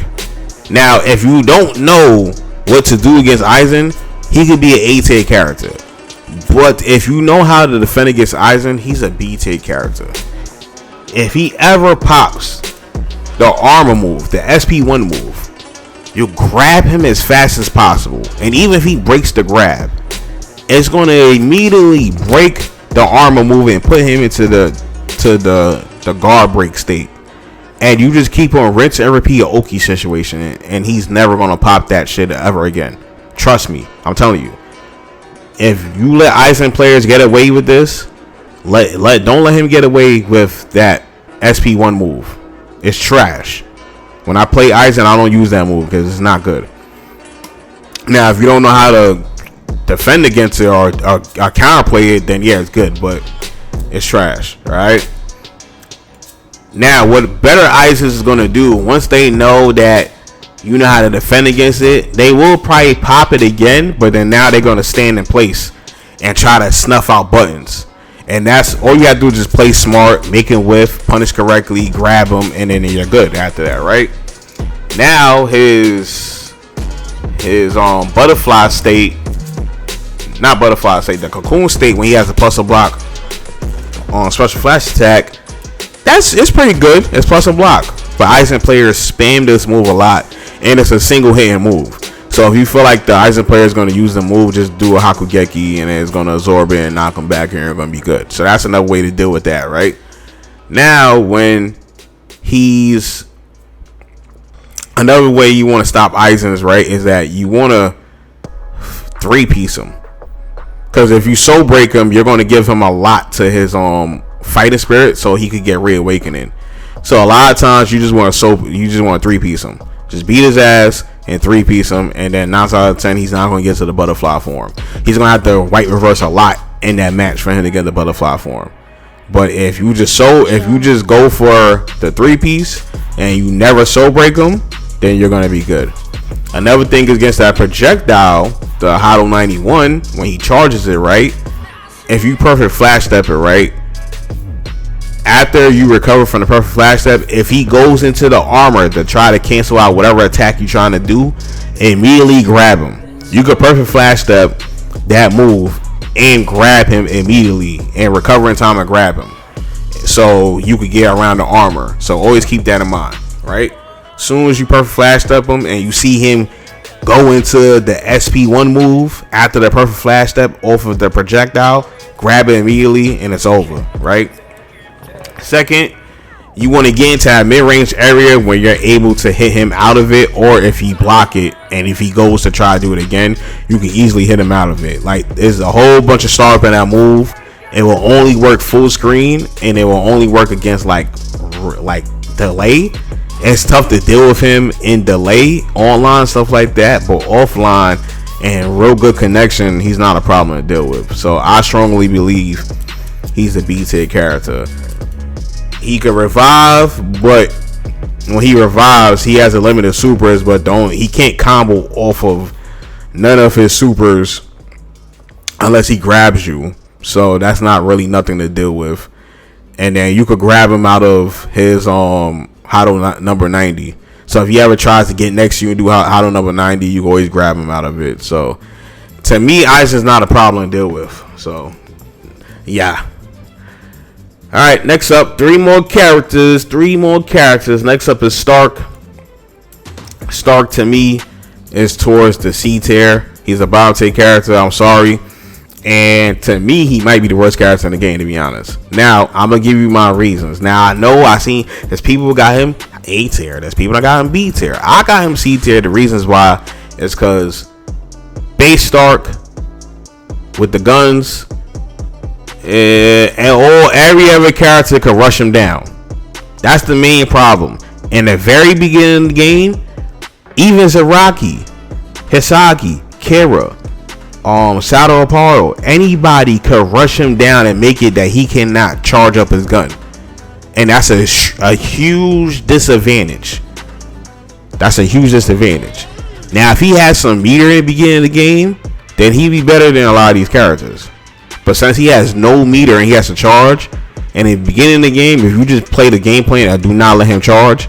Now, if you don't know what to do against Aizen, he could be an A-tier character. But if you know how to defend against Aizen, he's a B-tier character. If he ever pops the armor move, the SP1 move, you grab him as fast as possible. And even if he breaks the grab, it's going to immediately break the armor move and put him into the guard break state. And you just keep on rinse and repeat a Oki situation, and he's never going to pop that shit ever again. Trust me, I'm telling you. If you let Aizen players get away with this, don't let him get away with that SP1 move. It's trash. When I play Aizen, I don't use that move because it's not good. Now, if you don't know how to defend against it or counterplay it, then yeah, it's good, but it's trash, right? Now, what better Aizen is going to do, once they know that you know how to defend against it, they will probably pop it again, but then now they're going to stand in place and try to snuff out buttons. And that's all you have to do, is just play smart, make him whiff, punish correctly, grab him, and then you're good after that, right? Now his butterfly state, not butterfly state, the cocoon state, when he has a plus a block on special flash attack, it's pretty good. It's plus a block. But Aizen players spam this move a lot, and it's a single hitting move. So if you feel like the Aizen player is going to use the move, just do a Hakugeki and it's going to absorb it and knock him back, and you're going to be good. So that's another way to deal with that, right? Now, when he's... Another way you want to stop Aizen's, right, is that you want to 3-piece him. Because if you soul break him, you're going to give him a lot to his fighting spirit, so he could get reawakening. So a lot of times you just want to 3-piece him. Just beat his ass and 3-piece him, and then 9 out of 10 he's not going to get to the butterfly form. He's going to have to white reverse a lot in that match for him to get the butterfly form. But if you just go for the 3-piece and you never soul break him, then you're going to be good. Another thing is against that projectile, the Hado 91, when he charges it, right? If you perfect flash step it, right? After you recover from the perfect flash step, if he goes into the armor to try to cancel out whatever attack you're trying to do, immediately grab him. You could perfect flash step that move and grab him immediately and recover in time and grab him. So you could get around the armor. So always keep that in mind, right? Soon as you perfect flash step him and you see him go into the SP1 move after the perfect flash step off of the projectile, grab it immediately and it's over, right? Second, you want to get into that mid-range area where you're able to hit him out of it, or if he block it and if he goes to try to do it again, you can easily hit him out of it. Like, there's a whole bunch of startup in that move. It will only work full screen, and it will only work against like delay. It's tough to deal with him in delay, online, stuff like that, but offline and real good connection, he's not a problem to deal with. So I strongly believe he's a B-tier character. He can revive, but when he revives, he has a limited supers, but he can't combo off of none of his supers unless he grabs you. So that's not really nothing to deal with. And then you could grab him out of his Hado number 90. So if he ever tries to get next to you and do Hado number 90, you can always grab him out of it. So to me, Aizen's not a problem to deal with. So yeah. All right, next up, three more characters. Next up is Stark. Stark, to me, is towards the C tier. He's a bottom tier character. I'm sorry. And to me, he might be the worst character in the game, to be honest. Now, I'm going to give you my reasons. Now, I know there's people who got him A tier. There's people that got him B tier. I got him C tier. The reasons why is because base Stark with the guns and every other character could rush him down. That's the main problem. In the very beginning of the game, even Zaraki, Hisagi, Kira, Szayelaporro, anybody could rush him down and make it that he cannot charge up his gun. And that's a huge disadvantage. That's a huge disadvantage. Now, if he has some meter in the beginning of the game, then he'd be better than a lot of these characters. But since he has no meter and he has to charge, and in the beginning of the game, if you just play the game plan and do not let him charge,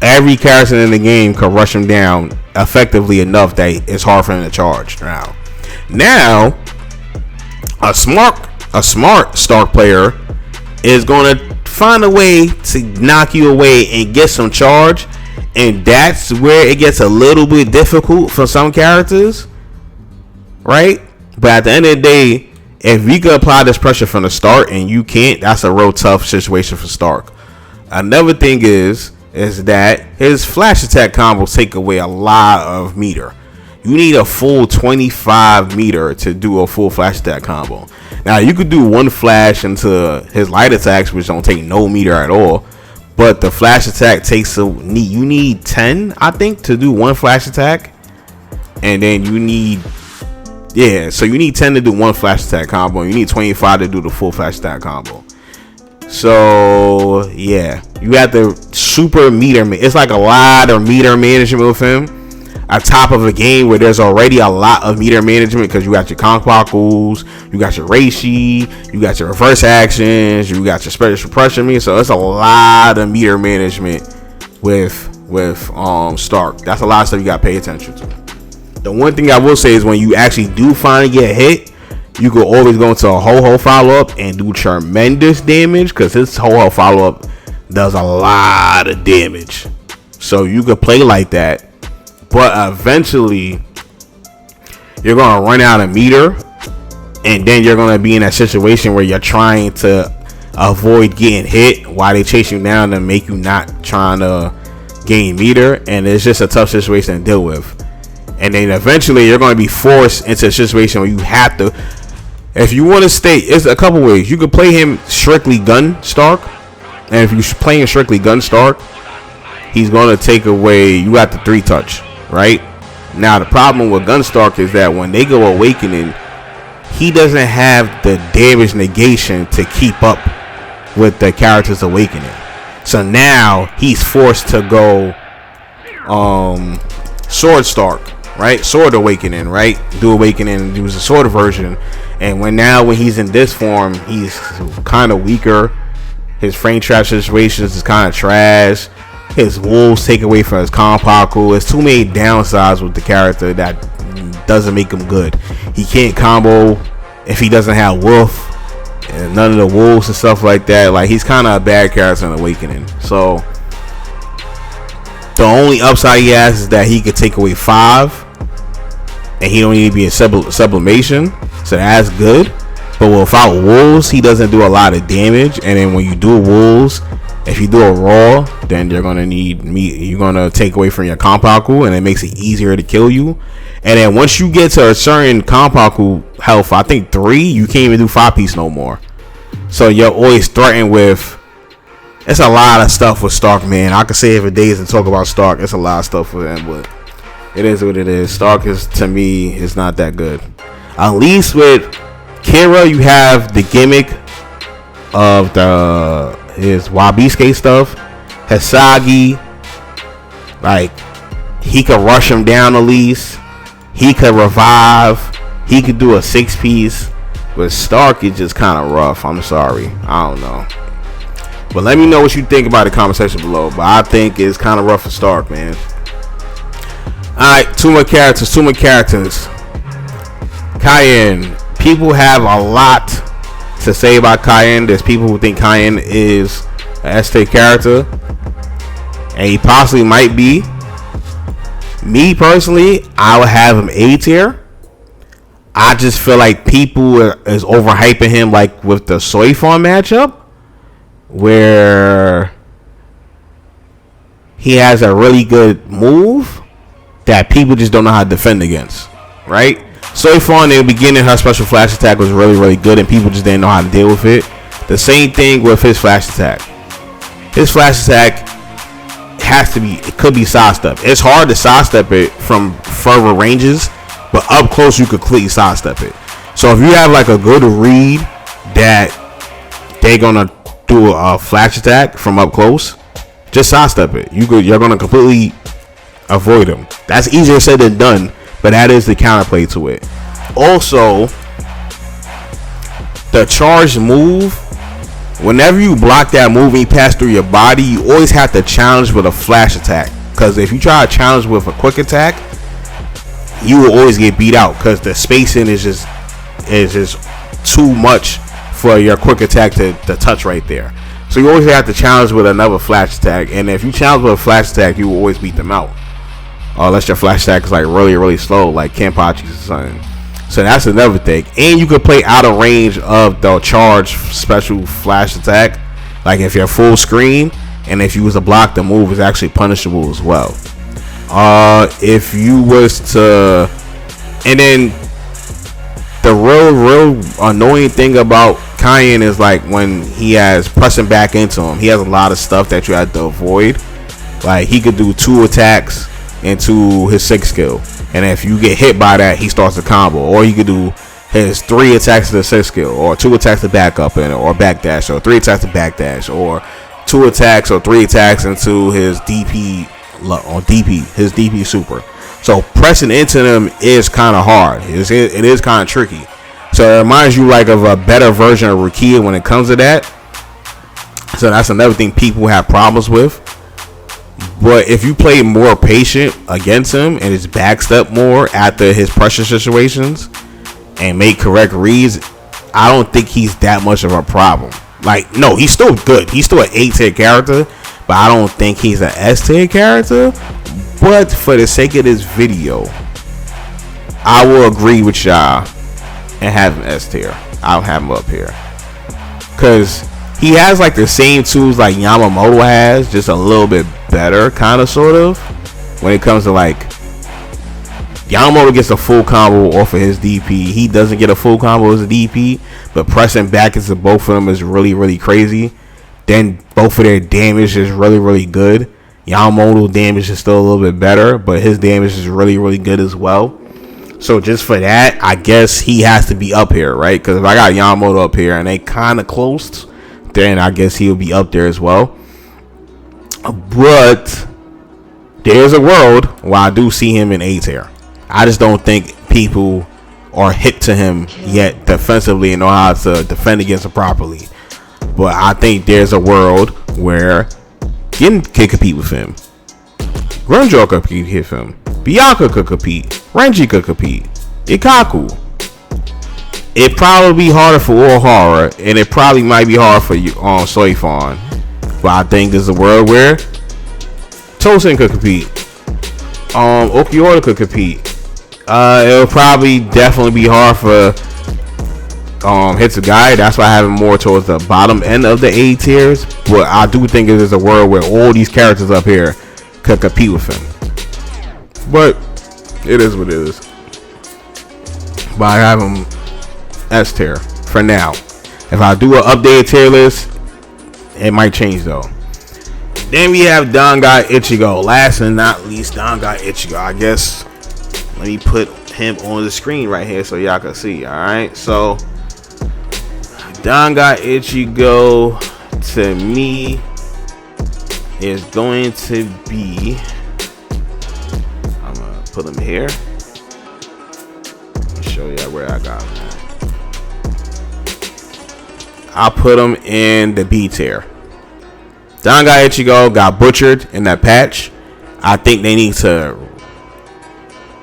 every character in the game could rush him down effectively enough that it's hard for him to charge. Now, a smart Stark player is going to find a way to knock you away and get some charge, and that's where it gets a little bit difficult for some characters, right? But at the end of the day, if we could apply this pressure from the start and you can't, that's a real tough situation for Stark. Another thing is that his flash attack combos take away a lot of meter. You need a full 25 meter to do a full flash attack combo. Now, you could do one flash into his light attacks, which don't take no meter at all. But the flash attack takes you need 10, I think, to do one flash attack. And then you need 10 to do one flash attack combo. You need 25 to do the full flash attack combo. So, yeah, you have to super meter. It's like a lot of meter management with him. On top of a game where there's already a lot of meter management because you got your Konpakus, you got your Reishi, you got your reverse actions, you got your special suppression. So it's a lot of meter management with Stark. That's a lot of stuff you got to pay attention to. The one thing I will say is when you actually do finally get hit, you can always go into a ho-ho follow-up and do tremendous damage because his ho-ho follow-up does a lot of damage. So you could play like that. But eventually, you're going to run out of meter. And then you're going to be in that situation where you're trying to avoid getting hit while they chase you down to make you not trying to gain meter. And it's just a tough situation to deal with. And then eventually, you're going to be forced into a situation where you have to. If you want to stay, it's a couple ways. You could play him strictly gun Stark. And if you're playing strictly gun Stark, he's going to take away, you got the 3-touch. Right now, the problem with Gunstark is that when they go awakening, he doesn't have the damage negation to keep up with the character's awakening. So now he's forced to go Sword Stark, right? Sword Awakening, right? Do Awakening, use the sword version. And when he's in this form, he's kind of weaker. His frame trap situations is kind of trash. His wolves take away from his Konpaku. There's too many downsides with the character that doesn't make him good. He can't combo if he doesn't have wolf and none of the wolves and stuff like that. Like, he's kind of a bad character in Awakening. So the only upside he has is that he could take away 5 and he don't need to be in sublimation. So that's good. But without wolves, he doesn't do a lot of damage. And then when you do wolves, if you do a raw, then you're gonna need meat. You're gonna take away from your Konpaku, and it makes it easier to kill you. And then once you get to a certain Konpaku health, I think 3, you can't even do 5-piece no more. So you're always threatened with. It's a lot of stuff with Stark, man. I could say it for days and talk about Stark. It's a lot of stuff with him, but it is what it is. Stark is, to me, is not that good. At least with Kira, you have the gimmick of his Wabisuke stuff. Hisagi, like, he could rush him down at least. He could revive. He could do a 6-piece. But Stark is just kind of rough. I'm sorry. I don't know. But let me know what you think about the comment section below. But I think it's kind of rough for Stark, man. Alright, two more characters. Kaien. People have a lot to say about Kaien. There's people who think Kaien is an ST character, and he possibly might be. Me personally, I would have him A tier. I just feel like people is overhyping him, like with the Soi Fon matchup, where he has a really good move that people just don't know how to defend against, right? Soi Fon in the beginning, her special flash attack was really, really good, and people just didn't know how to deal with it. The same thing with his flash attack. His flash attack it could be sidestep. It's hard to sidestep it from further ranges, but up close you could completely sidestep it. So if you have like a good read that they're gonna do a flash attack from up close, just sidestep it. You're gonna completely avoid them. That's easier said than done, but that is the counterplay to it. Also, the charge move, whenever you block that move and you pass through your body, you always have to challenge with a flash attack. Because if you try to challenge with a quick attack, you will always get beat out because the spacing is just too much for your quick attack to touch right there. So you always have to challenge with another flash attack, and if you challenge with a flash attack, you will always beat them out. Unless your flash attack is like really, really slow, like Kenpachi's or something. So that's another thing. And you could play out of range of the charge special flash attack. Like if you're full screen, and if you was to block, the move is actually punishable as well. If you was to, and then the real annoying thing about Kaien is like when he has pressing back into him, he has a lot of stuff that you have to avoid. Like he could do 2 attacks into his 6th skill, and if you get hit by that, he starts a combo. Or he could do his 3 attacks to the 6th skill, or 2 attacks to back up in, or backdash, or 3 attacks to backdash, or 2 attacks or 3 attacks into his DP on DP, his DP super. So pressing into them is kind of hard. It is kind of tricky. So it reminds you like of a better version of Rukia when it comes to that. So that's another thing people have problems with. But if you play more patient against him and just backstep more after his pressure situations and make correct reads, I don't think he's that much of a problem. Like, no, he's still good. He's still an A tier character, but I don't think he's an S tier character. But for the sake of this video, I will agree with y'all and have him S tier. I'll have him up here. Because he has like the same tools like Yamamoto has, just a little bit better, kind of, sort of. When it comes to like, Yamamoto gets a full combo off of his DP. He doesn't get a full combo as a DP, but pressing back into both of them is really, really crazy. Then both of their damage is really, really good. Yamamoto damage is still a little bit better, but his damage is really, really good as well. So just for that, I guess he has to be up here, right? Because if I got Yamamoto up here and they kind of close, then I guess he'll be up there as well. But there's a world where I do see him in A tier. I just don't think people are hip to him yet defensively and know how to defend against him properly. But I think there's a world where Gin could compete with him. Grimmjow could compete with him. Byakuya could compete. Renji could compete. Ikaku. It'd probably be harder for Urahara, and it probably might be hard for you on Soi Fon. But I think there's a world where Tosen could compete. Ulquiorra could compete. It'll probably definitely be hard for Hitsugaya. That's why I have him more towards the bottom end of the A tiers. But I do think there's a world where all these characters up here could compete with him. But it is what it is. But I have him S tier for now. If I do an updated tier list, it might change though. Then we have Dangai Ichigo. Last and not least, Dangai Ichigo. I guess let me put him on the screen right here so y'all can see. Alright, so Dangai Ichigo to me is going to be, I'm gonna put him here. Let me show you where I got him. I'll put him in the B tier. Dangai Ichigo got butchered in that patch. I think they need to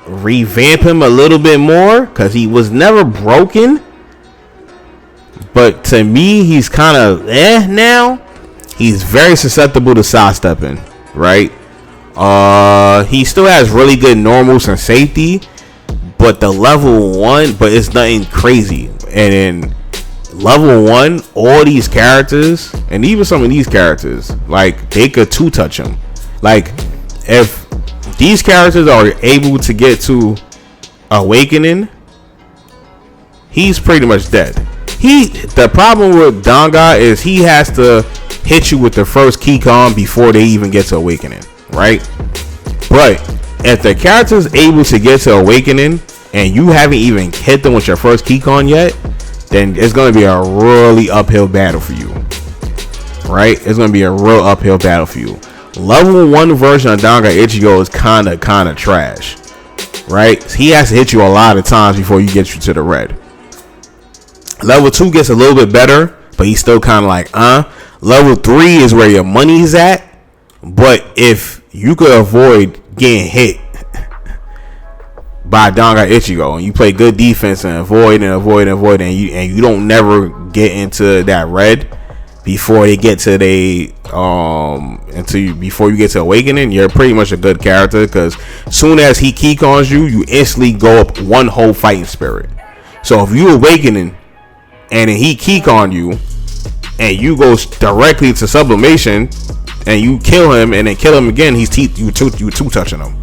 revamp him a little bit more because he was never broken. But to me, he's kind of now. He's very susceptible to sidestepping, right? He still has really good normals and safety, but the level 1, but it's nothing crazy. And in level 1, all these characters, and even some of these characters, like, they could 2-touch him. Like, if these characters are able to get to Awakening, he's pretty much dead. The problem with Dangai is he has to hit you with the first key con before they even get to Awakening, right? But if the character's able to get to Awakening and you haven't even hit them with your first key con yet, then it's going to be a really uphill battle for you, right? It's going to be a real uphill battle for you. Level 1 version of Bankai Ichigo is kind of trash, right? He has to hit you a lot of times before you get you to the red. Level 2 gets a little bit better, but he's still kind of like, Level 3 is where your money is at, but if you could avoid getting hit by Bankai Ichigo and you play good defense and avoid, and you don't never get into that red before they get to before you get to Awakening, you're pretty much a good character, because soon as he key cons you, you instantly go up one whole fighting spirit. So if you Awakening and then he key con you and you go directly to sublimation and you kill him and then kill him again, you two touching him.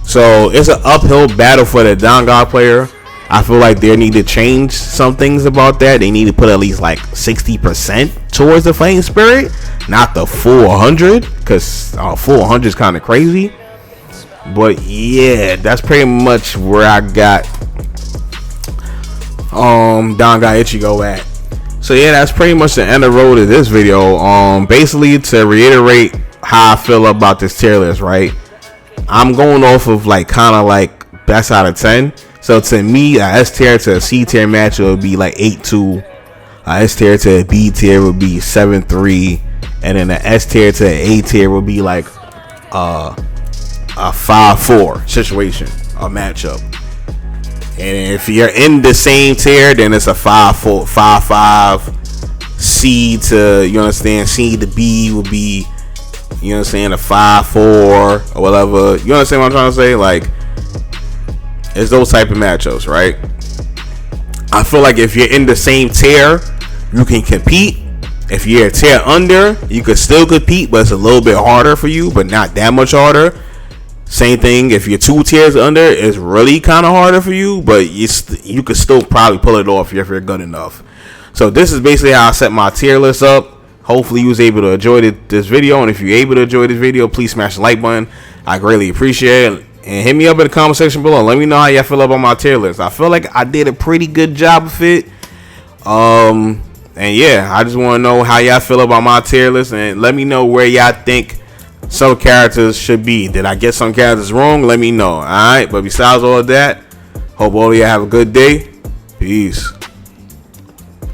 So it's an uphill battle for the Dangai player. I feel like they need to change some things about that. They need to put at least like 60% towards the fighting spirit, not the full 100, because full 100 is kind of crazy. But yeah, that's pretty much where I got Bankai Ichigo at. So yeah, that's pretty much the end of the road of this video. Basically, to reiterate how I feel about this tier list, right? I'm going off of like kind of like best out of 10. So to me, a S tier to a C tier match would be like 8-2. A S tier to a B tier would be 7-3, and then a S tier to a A tier would be like a 5-4 situation, a matchup. And if you're in the same tier, then it's a 5-4, 5-5. C to, you understand, C to B would be, you know what I'm saying, a 5-4 or whatever. You understand what I'm trying to say? Like, it's those type of matchups, right? I feel like if you're in the same tier, you can compete. If you're a tier under, you could still compete, but it's a little bit harder for you, but not that much harder. Same thing, if you're 2 tiers under, it's really kind of harder for you, but you could still probably pull it off if you're good enough. So this is basically how I set my tier list up. Hopefully you was able to enjoy this video, and if you're able to enjoy this video, please smash the like button. I greatly appreciate it. And hit me up in the comment section below. Let me know how y'all feel about my tier list. I feel like I did a pretty good job of it. And yeah, I just want to know how y'all feel about my tier list, and let me know where y'all think some characters should be. Did I get some characters wrong? Let me know. Alright, but besides all of that, hope all of y'all have a good day. Peace.